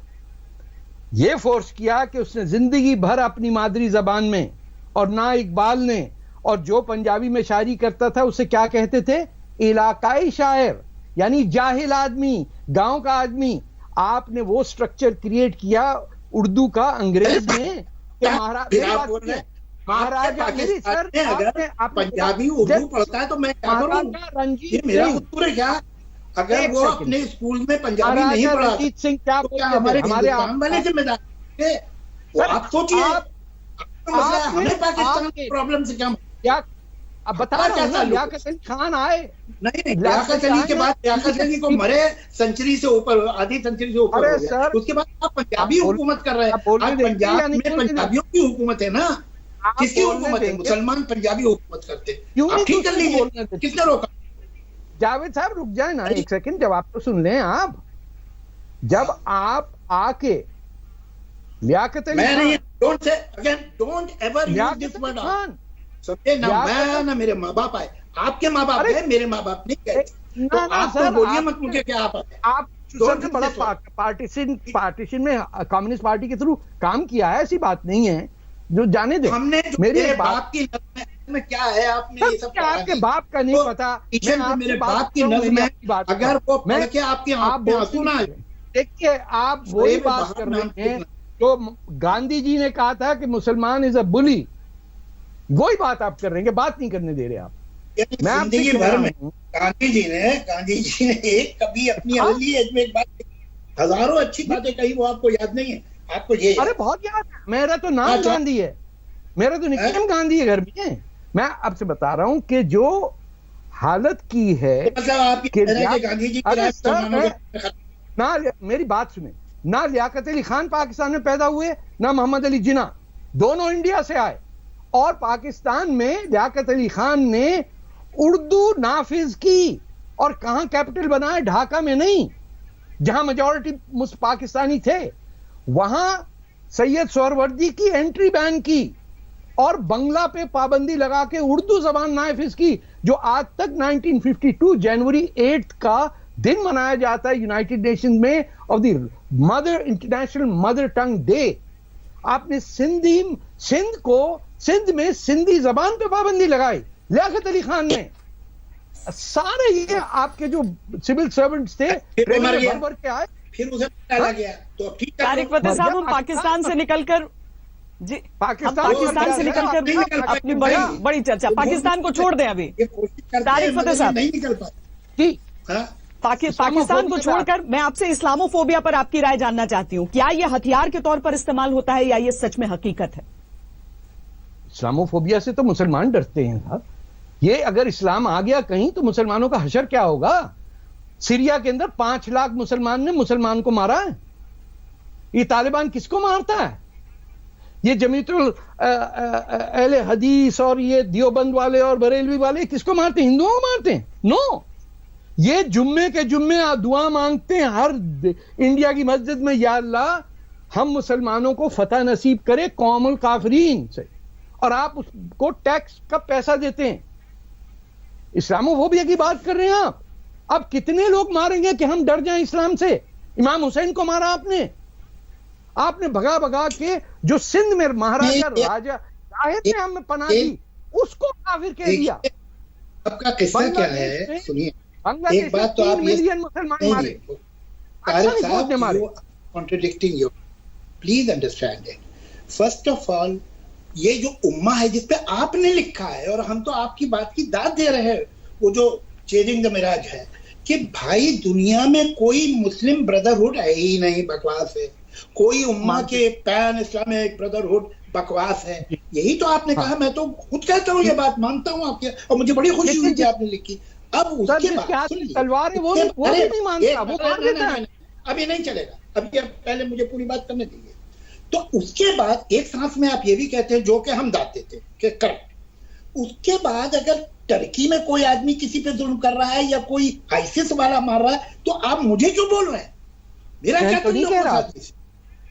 ये फोर्स किया कि उसने जिंदगी भर अपनी मादरी जबान में, और ना इकबाल ने, और जो पंजाबी में शायरी करता था उसे क्या कहते थे, इलाकाई शायर, यानी जाहिल आदमी, गांव का आदमी। आपने वो स्ट्रक्चर क्रिएट किया उर्दू का अंग्रेज में। महाराजा अगर पंजाबी उर्दू पढ़ता है तो मैं क्या करूं? ये मेरा उत्तर है क्या? अगर वो अपने स्कूल में पंजाबी नहीं पढ़ा रंजीत सिंह क्या तो क्या हमारे हिंदुस्तान वाले जिम्मेदार थे? आप सोचिए, हमें पाकिस्तान की प्रॉब्लम से क्या अब बता रहा हूं, लियाकत अली खान आए नहीं, लियाकत अली के बाद लियाकत अली को मरे सेंचुरी से ऊपर, आधी सेंचुरी से ऊपर हो गया। उसके बाद आप पंजाबी हुकूमत कर रहे हैं। आज पंजाब में पंजाबियों की हुकूमत है ना, किसकी हुकूमत है? मुसलमान पंजाबी हुकूमत करते हैं। आप ठीक कर लीजिए, किसने रोका? जावेद साहब रुक जाए ना एक सेकंड, जवाब तो सुन लें आप। जब आप आके Liaquat Ali Khan, don't say again, don't ever use this word समझे ना, मैं ना मेरे माँ बाप आए, आपके माँ बाप गए, मेरे माँ बाप नहीं गए, तो आप तो बोलिए मत मुझे क्या आप सबसे बड़ा पार्टीशन में कम्युनिस्ट पार्टी के थ्रू काम किया है, ऐसी बात नहीं है, जो जाने दे। हमने मेरे बाप की नज़्म में क्या है, आपने ये सब आपके बाप का नहीं पता, मेरे बाप की नज़्म में अगर वो पढ़ के आपकी आंखों में आंसू ना आए। देखिए, आप वही बात कर रहे हैं तो गांधी जी ने कहा था कि मुसलमान इज अ बुली, वही बात आप कर रहे हैं, बात नहीं करने दे रहे आप। मैं जिंदगी भर में गांधी जी ने एक कभी अपनी अर्ली एज में एक बात, हजारों अच्छी बातें कही, वो आपको याद नहीं है? आपको ये अरे बहुत याद है, मेरा तो नाम गांधी है, मेरा तो निकनेम गांधी है घर में। मैं आपसे बता रहा हूं कि जो हालत की है, मतलब आप गांधी जी ना, मेरी बात सुने, ना लियाकत अली खान पाकिस्तान में पैदा हुए, ना मोहम्मद अली जिन्ना, दोनों इंडिया से आए। और पाकिस्तान में लियाकत अली खान ने उर्दू नाफिज की, और कहां कैपिटल बनाया? ढाका में नहीं, जहां मेजॉरिटी पाकिस्तानी थे, वहां सैयद सोहरवर्दी की एंट्री बैन की, और बंगला पे पाबंदी लगा के उर्दू जबान नाफिज की, जो आज तक 1952 जनवरी 8 का दिन मनाया जाता है यूनाइटेड नेशंस में, of the mother, international mother tongue day. आपने सिंध में सिंधी जबान पे पाबंदी लगाई, लियाकत अली खान ने। सारे ये आपके जो सिविल सर्वेंट्स थे भर के आए, फिर उसे डाला गया। तो अब ठीक है, तारिक फतेह साहब, हम पाकिस्तान से निकलकर पाकिस्तान से निकलकर अपनी बड़ी चर्चा, पाकिस्तान को छोड़ दें अभी। तारिक फतेह साहब, नहीं निकल पाते। पाकिस्तान को छोड़कर मैं आपसे इस्लामोफोबिया पर आपकी राय जानना चाहती हूं। क्या यह हथियार के तौर पर इस्तेमाल होता है या यह सच में हकीकत है? इस्लामोफोबिया से तो मुसलमान डरते हैं साहब। ये अगर इस्लाम आ गया कहीं तो मुसलमानों का हशर क्या होगा? सीरिया के अंदर 5 लाख मुसलमान ने मुसलमान को मारा है। ये तालिबान किसको मारता है? ये जमीयतुल अहले हदीस और ये दियोबंद वाले और बरेलवी वाले किसको मारते हैं? हिंदुओं को मारते हैं? नो, ये जुम्मे के जुम्मे दुआ मांगते हैं हर इंडिया की मस्जिद में, या अल्लाह हम मुसलमानों को फतह नसीब करे कौमुल काफरीन से। और आप उसको टैक्स का पैसा देते हैं। इस्लामोफोबिया की बात कर रहे हैं आप। अब कितने लोग मारेंगे कि हम डर जाएं इस्लाम से? इमाम हुसैन को मारा आपने भगा भगा के, जो सिंध में महाराजा राजा राहिब ने हमें पनाह दी, उसको काफिर कह दिया। आपका किस्सा क्या है सुनिए, एक बात तो आप 3 मिलियन मुसलमान मारे। contradicting you, please understand it. First of all, ये जो उम्मा है जिसपे आपने लिखा है और हम तो आपकी बात की दाद दे रहे हैं, वो जो चेजिंग द मिराज है कि भाई दुनिया में कोई मुस्लिम ब्रदरहुड है ही नहीं, बकवास है। कोई उम्मा के पैन इस्लामिक ब्रदरहुड बकवास है, यही तो आपने कहा। मैं तो खुद कहता हूँ ये बात, मानता हूँ आपके, और मुझे बड़ी खुशी हुई कि आपने लिखी। अब उसके बाद तलवार वो नहीं मानता, वो मार देता है। अभी नहीं चलेगा, अभी पहले मुझे पूरी बात करने दीजिए। तो उसके बाद एक सांस में आप ये भी कहते हैं जो कि हम दाद देते हैं कि करेक्ट। उसके बाद अगर टर्की में कोई आदमी किसी पे जुल्म कर रहा है या कोई आईसिस वाला मार रहा है, तो आप मुझे क्यों बोल रहे हैं? मेरा क्या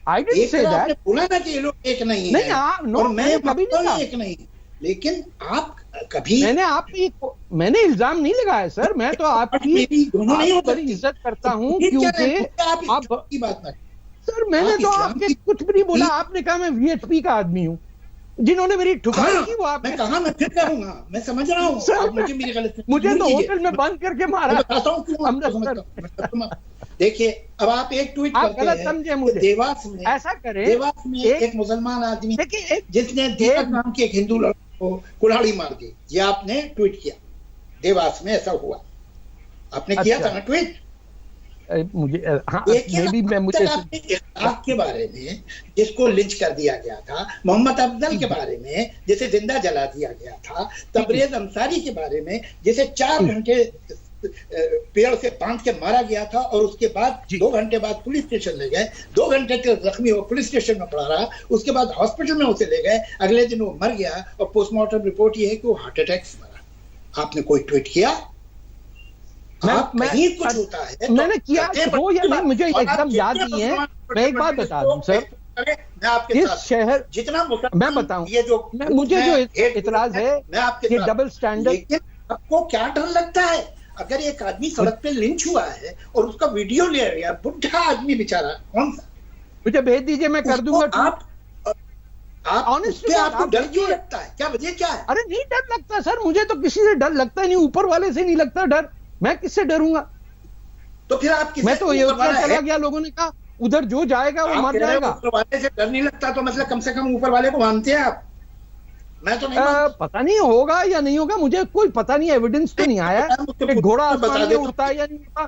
आपने बोला ना कि ये लोग एक नहीं है, और मैं कभी नहीं एक नहीं, लेकिन आप कभी मैंने इल्जाम नहीं लगाया सर। मैं तो आपकी बड़ी इज्जत करता हूँ, क्योंकि आप की बात ना सर, मैंने तो आपके कुछ भी नहीं बोला। आपने कहा मैं वीएचपी का आदमी हूँ, जिन्होंने मेरी ठुकाई की वो आप। मैं कहा, मैं फिर कहूंगा, मैं समझ रहा हूँ, मुझे तो होटल में बंद करके मारा। देखिए, अब आप एक ट्वीट करते हैं, समझे मुझे, देवास में ऐसा करें, देवास में एक मुसलमान आदमी जिसने दीपक नाम के एक हिंदू लड़के को कुल्हाड़ी मार दी, ये आपने ट्वीट किया। देवास में ऐसा हुआ, आपने किया था ना ट्वीट। मुझे मुझे इस्लाक के बारे में जिसको लिंच कर दिया गया था, मोहम्मद अफजल के बारे में जिसे जिंदा जला दिया गया था, तबरेज अंसारी के बारे में जिसे 4 घंटे पेड़ से बांध के मारा गया था और उसके बाद 2 घंटे बाद पुलिस स्टेशन ले गए, 2 घंटे तक जख्मी हो पुलिस स्टेशन में पड़ा रहा, उसके बाद हॉस्पिटल में उसे ले गए, अगले दिन वो मर गया और पोस्टमार्टम रिपोर्ट ये है कि वो हार्ट अटैक से मरा। आपने कोई ट्वीट किया? कहीं कुछ होता है तो मैंने किया हो या नहीं मुझे एकदम याद नहीं है। मैं एक बात बता दूं सर, मैं आपके इस शहर जितना मैं बताऊं, ये जो मुझे जो इतराज है ये डबल स्टैंडर्ड। आपको क्या डर लगता है? अगर एक आदमी सड़क पे लिंच हुआ है और उसका वीडियो ले गया, बुढ़ा आदमी बेचारा, कौन सा, मुझे भेज दीजिए, मैं कर दूंगा। ऑनेस्टली आपको डर क्यों लगता है? क्या वजह क्या है? अरे नहीं डर लगता सर, मुझे तो किसी से डर लगता नहीं, ऊपर वाले से नहीं लगता डर, मैं किससे डरूंगा? तो फिर आप मैं तो ये चला गया, लोगों ने कहा उधर जो जाएगा वो मर जाएगा। ऊपर वाले से डर नहीं लगता तो मतलब कम से कम ऊपर वाले को मानते हैं आप? मैं तो नहीं पता नहीं होगा या नहीं होगा, मुझे कोई पता नहीं, एविडेंस तो नहीं आया कि घोड़ा आसमान में उड़ता है या नहीं उड़ता।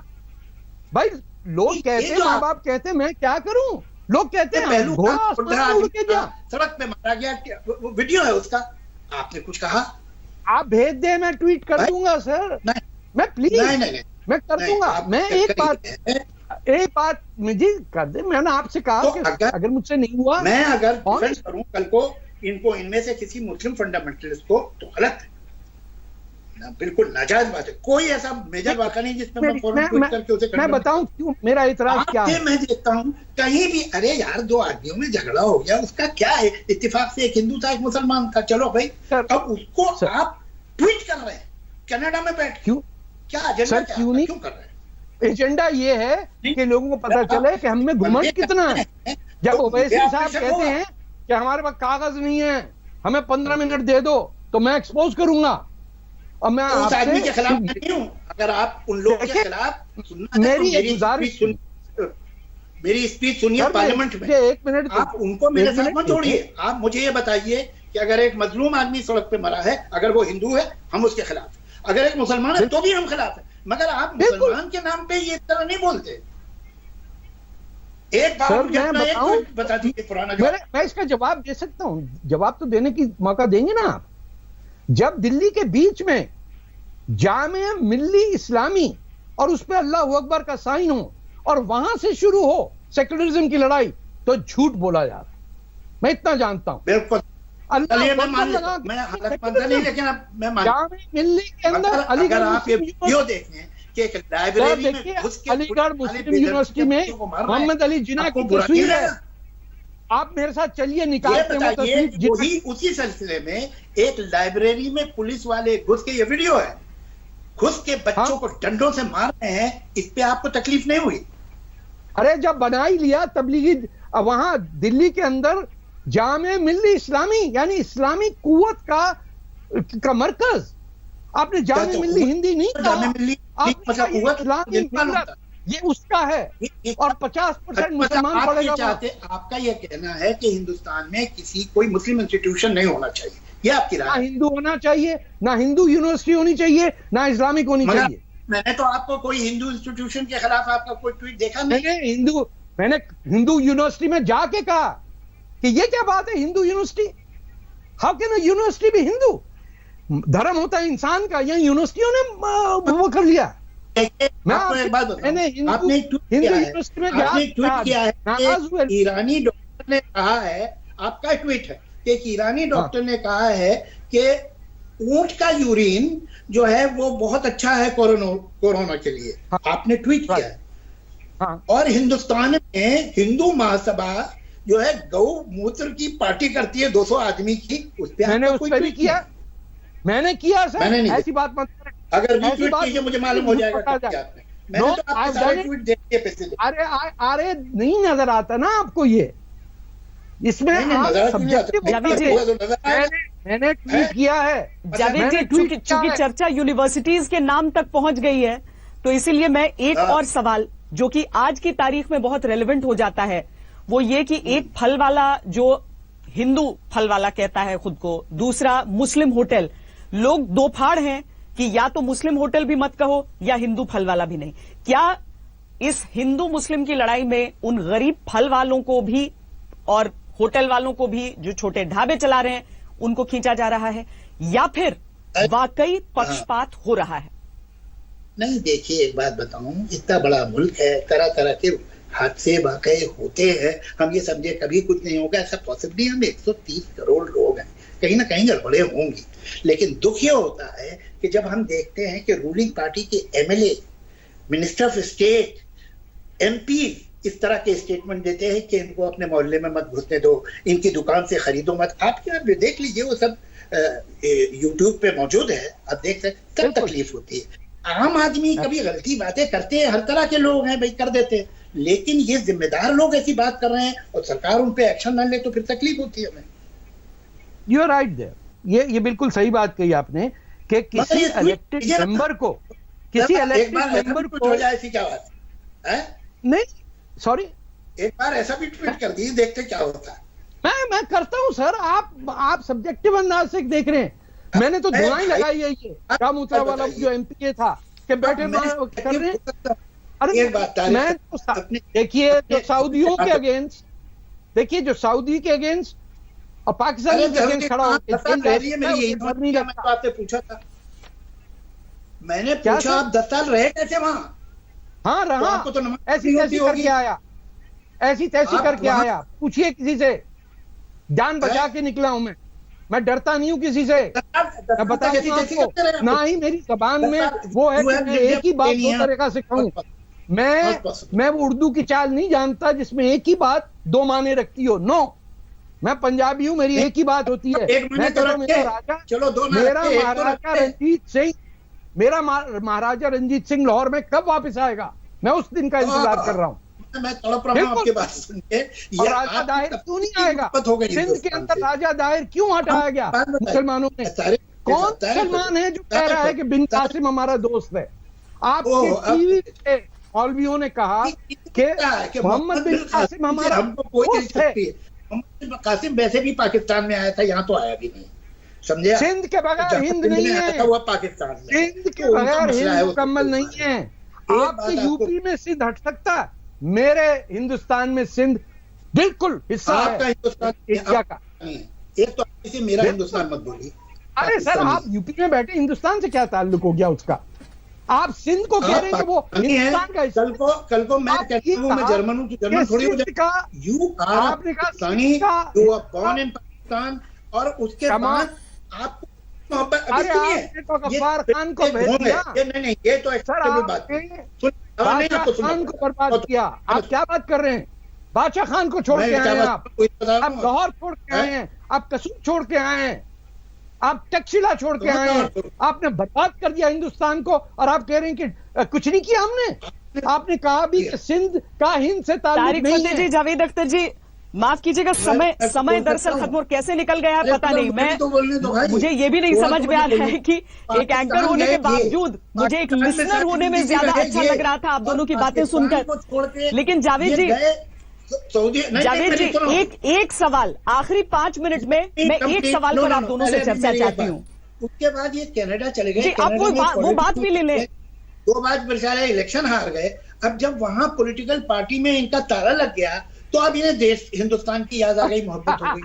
भाई लोग कहते, माँ बाप कहते, मैं क्या करूं? लोग कहते हैं घोड़ा आसमान में उड़ के जा, सड़क पे मारा गया, वीडियो है उसका, आपने कुछ कहा? आप भेज दे, मैं ट्वीट कर दूंगा सर, मैं प्लीज मैं कर दूंगा। मैं एक बात मुझे कर दे, मैंने आपसे कहा कि अगर मुझसे नहीं हुआ, मैं अगर डिफेंस करूं कल को इनको, इनमें से किसी मुस्लिम फंडामेंटलिस्ट को, तो गलत है ना, बिल्कुल नाजायज बात है। कोई ऐसा मेजर वाक़ा नहीं जिसमें मैं फौरन ट्वीट करके उसे मैं बताऊं क्यों मेरा इतराज क्या है। मैं देखता हूं कहीं भी, अरे यार 2 आदमियों में झगड़ा हो गया, उसका क्या है? इत्तेफाक से एक हिंदू था एक मुसलमान था, चलो भाई, अब उसको आप ट्वीट कर रहे हैं कनाडा में बैठ, क्यों? क्या एजेंडा क्यों कर रहे हैं? एजेंडा ये है कि लोगों को पता चले कि हम में घमंड कितना है। जब ओवैसी साहब कहते हैं कि हमारे पास कागज नहीं है, हमें 15 मिनट दे दो, तो मैं एक्सपोज करूंगा। और मैं उस आदमी के खिलाफ नहीं हूं, अगर आप उन लोगों के खिलाफ मेरी स्पीच सुनिए पार्लियामेंट में, 1 मिनट आप उनको मेरे साथ मत जोड़िए। आप मुझे ये बताइए कि अगर एक मजलूम आदमी सड़क पे मरा है, अगर वो हिंदू है हम उसके खिलाफ, अगर एक मुसलमान है तो भी हम खिलाफ है, मगर आप मुसलमान के नाम पे ये तरह नहीं बोलते। एक बार मुझे बता दीजिए पुराना जवाब। मैं इसका जवाब दे सकता हूं, जवाब तो देने की मौका देंगे ना आप। जब दिल्ली के बीच में जामिया मिल्ली इस्लामी और उस पर अल्लाह अकबर का साइन हो और वहां से शुरू हो सेक्युलरिज्म की लड़ाई, तो झूठ बोला जा रहा। मैं इतना जानता हूं। बिल्कुल मिल्ली के अंदर अगर आप ये वीडियो देखें कि एक लाइब्रेरी में घुस के अलीगढ़ मुस्लिम यूनिवर्सिटी में मोहम्मद अली जिन्ना की तस्वीर है, आप मेरे साथ चलिए, ये निकालते हैं वो बताइए, तस्वीर। वही उसी सिलसिले में एक लाइब्रेरी में पुलिस वाले घुस के, ये वीडियो है, घुस के बच्चों हाँ? को डंडों से मार रहे हैं, इस पे आपको तकलीफ नहीं हुई? अरे जब बना ही लिया तबलीगी, वहां दिल्ली के अंदर जामे मिल्ली इस्लामी यानी इस्लामी कुव्वत का मरकज, आपने जामे मिल्ली हिंदी नहीं कहा, जामे मिल्ली मतलब कुव्वत इस्लामी मिल्लत, ये उसका है, और 50% मुसलमान आप पड़ेगा ये वहाँ। चाहते, आपका ये कहना है कि हिंदुस्तान में किसी कोई मुस्लिम इंस्टीट्यूशन नहीं होना चाहिए, ये आपकी ना राय है? हिंदू होना चाहिए, ना हिंदू यूनिवर्सिटी होनी चाहिए, ना इस्लामिक होनी मगर चाहिए। मैंने तो आपको कोई हिंदू इंस्टीट्यूशन के खिलाफ आपका कोई ट्वीट देखा नहीं। मैंने हिंदू यूनिवर्सिटी में जाके कहा कि ये क्या बात है, Hindu university, how can a university भी हिंदू? धर्म होता है इंसान का, यहाँ यूनिवर्सिटियों ने वो कर लिया। मैं आपको एक बात बताऊं, आपने एक ट्वीट किया है, आपने एक ट्वीट किया है कि ईरानी डॉक्टर ने कहा है, आपका ट्वीट है कि एक ईरानी डॉक्टर ने कहा है कि ऊंट का यूरिन जो है वो बहुत अच्छा है कोरोना के लिए। आपने ट्वीट किया है। और हिंदुस्तान में हिंदू महासभा जो है गौ मूत्र की पार्टी करती है 200 आदमी की, उस पर मैंने उस पर भी किया, मैंने किया सर, मैंने नहीं, ऐसी बात मत करें। अगर भी ट्वीट कीजिए मुझे मालूम हो जाएगा कि आपने, मैंने तो आपके सारे ट्वीट देख के पैसे दे। अरे नहीं नजर आता ना आपको ये, इसमें मैंने ट्वीट किया है। जावेद जी, चूंकि चर्चा यूनिवर्सिटीज के नाम तक पहुंच गई है, तो इसीलिए मैं एक और सवाल जो कि आज की तारीख में बहुत रेलेवेंट हो जाता है, वो ये कि एक फल वाला जो हिंदू फल वाला कहता है खुद को, दूसरा मुस्लिम होटल, लोग दो फाड़ हैं कि या तो मुस्लिम होटल भी मत कहो या हिंदू फल वाला भी नहीं। क्या इस हिंदू मुस्लिम की लड़ाई में उन गरीब फल वालों को भी और होटल वालों को भी, जो छोटे ढाबे चला रहे हैं, उनको खींचा जा रहा है, या फिर वाकई पक्षपात हो रहा है? नहीं, देखिए एक बात बताऊं, इतना बड़ा मुल्क है, तरह तरह के हादसे वाकई होते हैं, हम ये समझे कभी कुछ नहीं होगा, ऐसा पॉसिबली हम 130 करोड़ लोग हैं, कहीं ना कहीं गड़बड़े होंगी। लेकिन दुख ये होता है कि जब हम देखते हैं कि रूलिंग पार्टी के MLA, minister of state, MP इस तरह के स्टेटमेंट देते हैं कि इनको अपने मोहल्ले में मत घुसने दो, इनकी दुकान से खरीदो मत। आप क्या देख लीजिए, वो सब यूट्यूब पे मौजूद है, आप देख सकते, तब तकलीफ होती है। आम आदमी कभी गलती बातें करते हैं, हर तरह के लोग हैं भाई, कर देते हैं, लेकिन ये जिम्मेदार लोग ऐसी बात कर रहे हैं और सरकार उन पे एक्शन न ले तो फिर तकलीफ होती है हमें। यू आर राइट देयर, ये बिल्कुल सही बात कही आपने कि किसी इलेक्टेड मेंबर को, किसी इलेक्टेड मेंबर को हो जाए, ऐसी क्या बात है? नहीं, सॉरी, एक बार ऐसा भी ट्वीट कर दीजिए, देखते क्या होता है। मैं करता हूं सर, आप सब्जेक्टिव अंदाज से देख रहे हैं, मैंने तो धुआं लगाई है ये रामूतरा वाला जो एमपी था कि बैठे कर रहे हैं। अरे मैं तो देखिए जो सऊदियों के अगेंस्ट, देखिए जो सऊदी के अगेंस्ट और पाकिस्तान के अगेंस्ट खड़ा आपसे पूछा था, मैंने पूछा आप 10 साल रहे कैसे वहां? हाँ रहा, तो ऐसी तैसी करके आया, ऐसी तैसी करके आया, पूछिए किसी से, जान बचा के निकला हूं मैं डरता नहीं हूं किसी से। मैं बता दूं आपको, ना ही मेरी जबान में वो है कि मैं एक ही बात दो तरीका से कहूं। मैं वो उर्दू की चाल नहीं जानता जिसमें एक ही बात दो माने रखती हो। नो, मैं पंजाबी हूं, मेरी एक ही बात होती है। मैं कहता हूं मेरा महाराजा रंजीत सिंह, मेरा महाराजा रंजीत सिंह लाहौर में कब वापस आएगा, मैं उस दिन का इंतजार कर रहा हूँ। मैं तड़प रहा हूं आपकी बात सुन के। राजा दाहिर क्यों नहीं आएगा? सिंध के अंदर राजा दाहिर क्यों हटाया गया मुसलमानों में? कौन मुसलमान है जो कह रहा है कि बिन कासिम हमारा दोस्त है? आपके टीवी पे मौलवियों ने कहा कि मोहम्मद बिन कासिम हमारा दोस्त है। मोहम्मद कासिम वैसे भी पाकिस्तान में आया था, यहाँ तो आया भी नहीं, समझे? सिंध के बगैर हिंद नहीं है, वो पाकिस्तान में सिंध के बगैर हिंद मुकम्मल नहीं है। आपके यूपी में सिंध हट सकता है, मेरे हिंदुस्तान में सिंध बिल्कुल हिस्सा है एशिया का। एक तो इसे मेरा हिंदुस्तान मत बोलिए। अरे सर, आप यूपी में बैठे, हिंदुस्तान से क्या ताल्लुक हो गया उसका? आप सिंध को कह रहे हैं कि वो हिंदुस्तान का। कल को मैं कहता हूं मैं जर्मन हूं, जर्मन थोड़ी हो जाएगा। यू आर आपने कहा you are born in Pakistan, और उसके बाद आपको मोहब्बत गफ्फार खान को भेज दिया। नहीं, ये तो खान को बर्बाद किया। आप क्या बात कर रहे हैं? बादशाह खान को छोड़ के आए हैं आप लाहौर छोड़ के आए हैं, आप कसूर छोड़ के आए हैं, आप तक्षशिला छोड़ के आए हैं, आपने बर्बाद कर दिया हिंदुस्तान को, और आप कह रहे हैं कि कुछ नहीं किया हमने। आपने कहा भी कि सिंध का हिंद से ताल्लुक नहीं है। जी, जावेद अख्तर जी माफ कीजिएगा, समय दरअसल खत्म और कैसे निकल गया है पता नहीं। मैं मुझे ये भी नहीं समझ में आ रहा है कि एक एंकर होने के बावजूद मुझे एक लिसनर होने में ज्यादा अच्छा लग रहा था आप दोनों की बातें सुनकर। लेकिन जावेद जी एक सवाल आखिरी 5 मिनट में मैं एक सवाल पर आप दोनों से चर्चा चाहती हूँ। उसके बाद ये कनाडा चले गए, अब वो बात भी ले लें। 2 बार बेचारे इलेक्शन हार गए। अब जब वहां पॉलिटिकल पार्टी में इनका ताला लग गया तो अब इन्हें देश हिंदुस्तान की याद आ गई, मोहब्बत हो गई।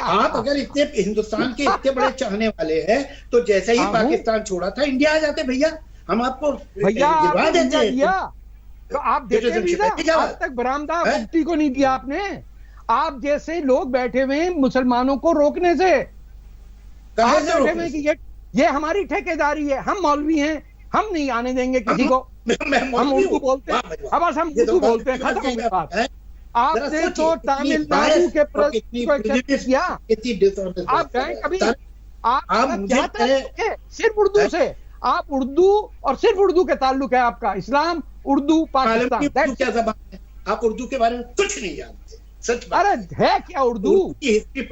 आप अगर इतने हिंदुस्तान के इतने बड़े चाहने वाले हैं तो जैसे ही पाकिस्तान छोड़ा था इंडिया आ जाते भैया, हम आपको दिलवा देते। तो आप देते भी ना, आज तक बरामदा मुफ्ती को नहीं दिया आपने। आप जैसे लोग बैठे हुए हैं मुसलमानों को रोकने से, आप बैठे हुए कि ये हमारी ठेकेदारी है, हम मौलवी हैं, हम नहीं आने देंगे किसी को, हम उर्दू बोलते हैं, अब हम उर्दू बोलते हैं, खत्म हो गई बात। आपने तो तमिलनाडु के प्रेसिडेंट को एक्सेप्ट किया, आप गए कभी? आप सिर्फ उर्दू से, आप उर्दू और सिर्फ उर्दू के ताल्लुक है आपका, इस्लाम उर्दू पाकिस्तान। क्या जबान है? आप उर्दू के बारे में कुछ नहीं जानते, सच बात। अरे है क्या उर्दू?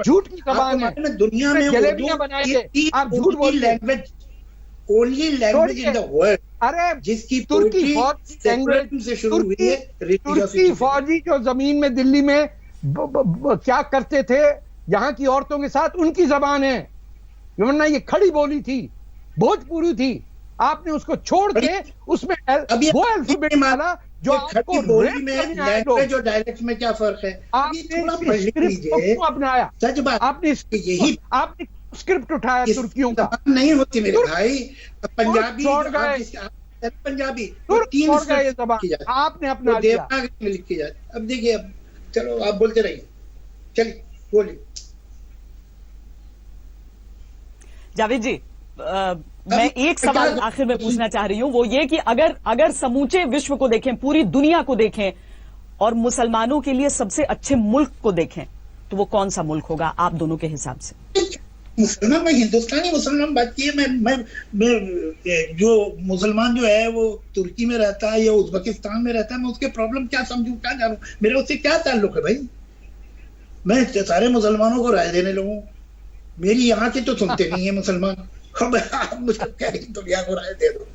झूठ की जबान है, दुनिया में जलेबियां बनाएंगे, आप झूठ बोल language, only language in the world. अरे जिसकी तुर्की लैंग्वेज से शुरू हुई है। तुर्की फौजी जो जमीन में दिल्ली में क्या करते थे यहाँ की औरतों के साथ, उनकी जबान है, वरना ये खड़ी बोली थी, भोजपुरी थी। आपने उसको छोड़ के उसमें वो अल्फाबेट डाला जो आपको बोली में लैंग्वेज और डायलेक्ट में क्या फर्क है? आपने अपनाया, सच बात। आपने यही आपने स्क्रिप्ट उठाया तुर्कियों का, नहीं होती मेरे भाई। पंजाबी पंजाबी तीन आपने अपना देवनागरी में लिखी जाए। अब देखिए, अब चलो आप बोलते रहिए, चलिए बोलिए। जावेद जी मैं एक सवाल आखिर में पूछना चाह रही हूं, वो ये कि अगर समूचे विश्व को देखें, पूरी दुनिया को देखें और मुसलमानों के लिए सबसे अच्छे मुल्क को देखें, तो वो कौन सा मुल्क होगा आप दोनों के हिसाब से? मुसलमान, मैं हिंदुस्तानी मुसलमान बात की है। मैं जो मुसलमान जो है वो तुर्की में रहता है या उज्बेकिस्तान में रहता है, मैं उसके प्रॉब्लम क्या समझूं, क्या जानूं, मेरा उससे क्या ताल्लुक है भाई? मैं सारे मुसलमानों को राय देने लगूं? मेरी यहाँ की तो सुनते नहीं है मुसलमान। आप मुझे क्या दुनिया को राय दे दो।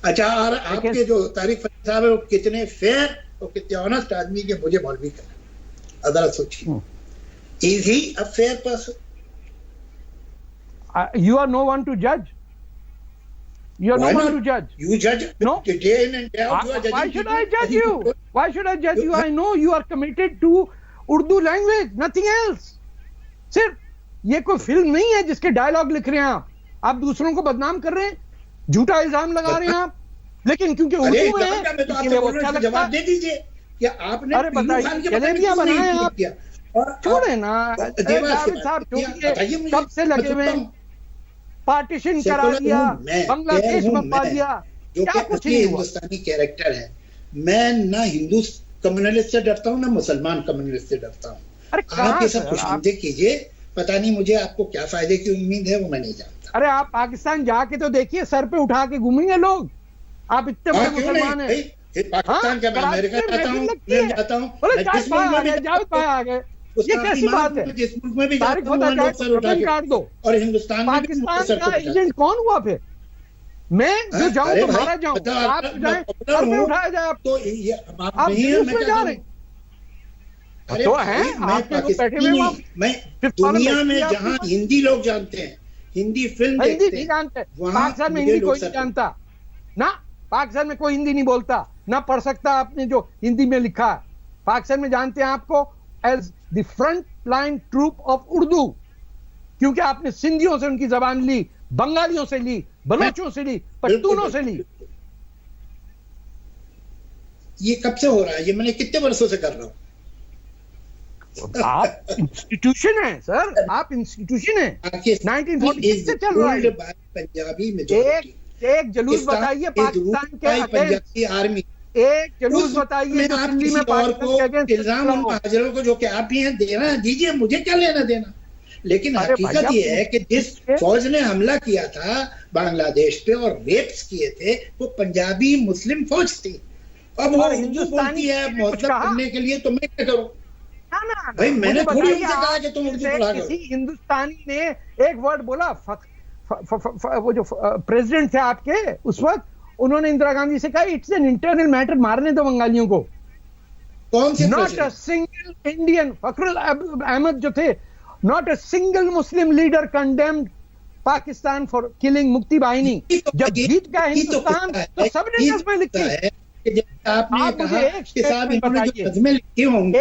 अच्छा, और आपके जो तारिक फरीद साहब है वो कितने फेयर और कितने ऑनेस्ट आदमी के मुझे मौलवी कर, अदालत सोचिए। Is he a fair person? You are no one to judge. You are no one to judge. You judge. No. Day in and day out, you are judging. Why should I judge you? Why should I judge you? I know you are committed to Urdu language, nothing else. सिर्फ ये कोई फिल्म नहीं है जिसके डायलॉग लिख रहे हैं आप दूसरों को बदनाम कर रहे हैं, झूठा इल्जाम लगा रहे हैं आप, लेकिन क्योंकि उर्दू है इसलिए वो अच्छा लगता है। जवाब दे दीजिए कि आपने अरे बताइए, जलेबियां बनाए आप, छोड़े ना साहब, छोड़िए, कब से लगे हुए, पार्टीशन करा दिया, बांग्लादेश में पा दिया, क्या कुछ नहीं हुआ। हिंदुस्तानी कैरेक्टर है। मैं ना हिंदू कम्युनलिस्ट से डरता हूँ ना मुसलमान कम्युनलिस्ट से डरता हूँ। आप ये सब खुशनुदे कीजिए, पता नहीं मुझे आपको क्या फायदे की उम्मीद है वो मैं नहीं जानता। अरे आप पाकिस्तान जाके तो देखिए, सर पे उठा के घूमेंगे लोग, आप इतने बड़े मुसलमान हैं। पाकिस्तान क्या, मैं अमेरिका जाता हूँ, जाता हूँ, ये कैसी बात है? जिस मुल्क में भी काट दो। और हिंदुस्तान में पाकिस्तान का एजेंट कौन हुआ फिर? मैं जो जाऊं तो मारा जाऊं, आप जाए सर पे उठाया जाए, आप तो आप में जा रहे तो है। मैं दुनिया में जहां हिंदी लोग जानते हैं, हिंदी फिल्म हिंदी नहीं जानते, पाकिस्तान में हिंदी कोई नहीं जानता ना, पाकिस्तान में कोई हिंदी नहीं बोलता ना पढ़ सकता आपने जो हिंदी में लिखा है। पाकिस्तान में जानते हैं आपको as the front line troop of Urdu, क्योंकि आपने सिंधियों से उनकी जबान ली, बंगालियों से ली, बलोचों से ली, पश्तूनों से ली। ये कब से हो रहा है? ये मैंने कितने वर्षों से कर रहा हूं। आप इंस्टीट्यूशन है सर, आप इंस्टीट्यूशन है। 1946 से चल रहा है। पंजाबी में एक जलूस बताइए पाकिस्तान के पंजाबी आर्मी एक जुलूस बताइए में जो आप दिल्ली किसी में और पाकिस्तान के को अगेंस्ट इल्जाम उन महाजरों को जो कि आप भी हैं देना दीजिए, मुझे क्या लेना देना। लेकिन अरे हकीकत भैया, ये है कि जिस फौज ने हमला किया था बांग्लादेश पे और रेप्स किए थे वो पंजाबी मुस्लिम फौज थी। अब वो और उर्दू हिंदुस्तानी बोलती है ने कुछ मुहद्दब कहा? करने के लिए, तो मैं क्या करूं? ना ना भाई ना, मैंने मुझे थोड़ी बताइए, उनसे कहा कि तुम उर्दू पढ़ा करो। किसी हिंदुस्तानी ने एक वर्ड बोला, वो जो प्रेसिडेंट थे आपके उस वक्त, उन्होंने इंदिरा गांधी से कहा इट्स एन इंटरनल मैटर, मारने दो बंगालियों को। कौन से not a single Indian, Fakhrul Ahmad जो थे, not a single Muslim leader condemned Pakistan for killing Mukti Bahini. जब जीत गया हिंदुस्तान तो सबने नज़में लिखी। आपने आप कहा मुझे एक कि साहब स्टेटमेंट इन्होंने जो बताइए, नज़में लिखी होंगी,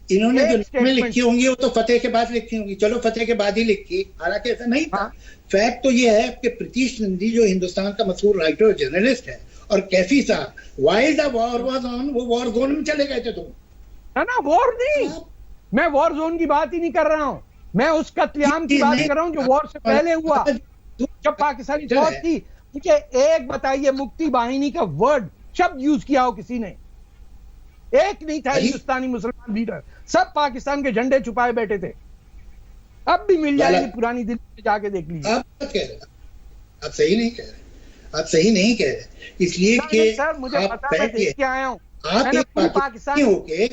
इन्होंने एक जो नज़में स्टेटमेंट लिखी होंगी वो तो फतेह के बाद लिखी होंगी। चलो फतेह के बाद ही लिखी, हालांकि ऐसा नहीं था। हाँ। फैक्ट तो ये है कि प्रीतीश नंदी जो हिंदुस्तान का मशहूर राइटर और जर्नलिस्ट है, और कैफी साहब, while the war was on, वो वॉर जोन में चले गए थे तुम। ना वॉर नहीं, मैं वॉर जोन की बात ही नहीं कर रहा हूं, मैं उस कत्लेआम की बात कर रहा हूं जो वॉर से पहले हुआ, जब पाकिस्तानी फौज थी। मुझे एक बताइए मुक्ति बाहिनी का वर्ड, शब्द यूज किया हो किसी ने? एक नहीं था हिंदुस्तानी मुसलमान लीडर, सब पाकिस्तान के झंडे छुपाए बैठे थे। अब भी मिल जाएगी पुरानी दिल्ली में, जाके देख लीजिए। आप सही नहीं कह रहे, आप सही नहीं कह रहे, इसलिए कि सर मुझे पता, मैं देख के आया हूं। आप एक पाकिस्तानी होके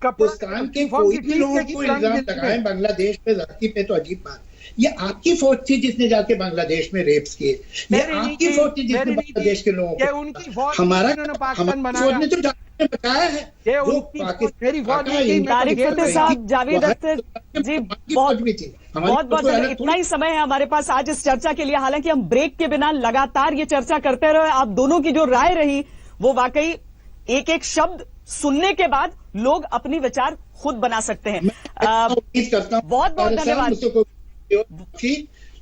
हिंदुस्तान के कोई भी लोगों को इल्जाम लगाएं बांग्लादेश पे जाति पे, तो अजीब बात। ये आपकी फौज थी जिसने जाके बांग्लादेश में रेप्स किए, ये आपकी फौज थी जिसने बांग्लादेश के लोगों को, उनकी फौज, हमारा पाकिस्तान फौज ने तो बचाया है। जो पाकिस्तान साहब, जावेद अख्तर जी, बहुत बहुत इतना ही समय है हमारे पास आज इस चर्चा के लिए। हालांकि हम ब्रेक के बिना लगातार ये चर्चा करते रहे। आप दोनों की जो राय रही वो वाकई एक एक शब्द सुनने के बाद लोग अपनी विचार खुद बना सकते हैं। उम्मीद करता हूं, बहुत बहुत धन्यवाद।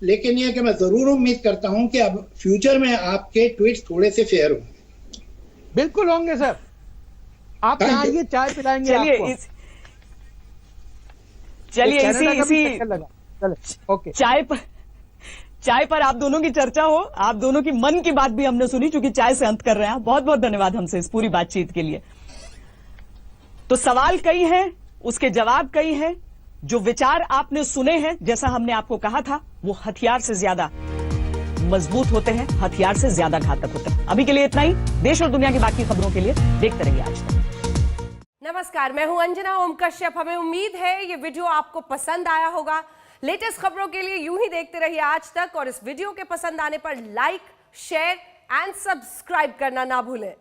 लेकिन यह कि मैं जरूर उम्मीद करता हूं कि अब फ्यूचर में आपके ट्वीट्स थोड़े से फेयर होंगे। बिल्कुल होंगे सर, आप आइए, चाय पिलाएंगे आपको। चलिए इसी ओके, चाय पर आप दोनों की चर्चा हो, आप दोनों की मन की बात भी हमने सुनी, चूंकि चाय से अंत कर रहे हैं। बहुत बहुत धन्यवाद हमसे इस पूरी बातचीत के लिए। तो सवाल कई हैं, उसके जवाब कई हैं। जो विचार आपने सुने हैं, जैसा हमने आपको कहा था, वो हथियार से ज्यादा मजबूत होते हैं, हथियार से ज्यादा घातक होते हैं। अभी के लिए इतना ही। देश और दुनिया की बाकी खबरों के लिए देखते रहिए आज तक। नमस्कार, मैं हूं अंजना ओम कश्यप। हमें उम्मीद है ये वीडियो आपको पसंद आया होगा। लेटेस्ट खबरों के लिए यूं ही देखते रहिए आज तक, और इस वीडियो के पसंद आने पर लाइक, शेयर एंड सब्सक्राइब करना ना भूलें।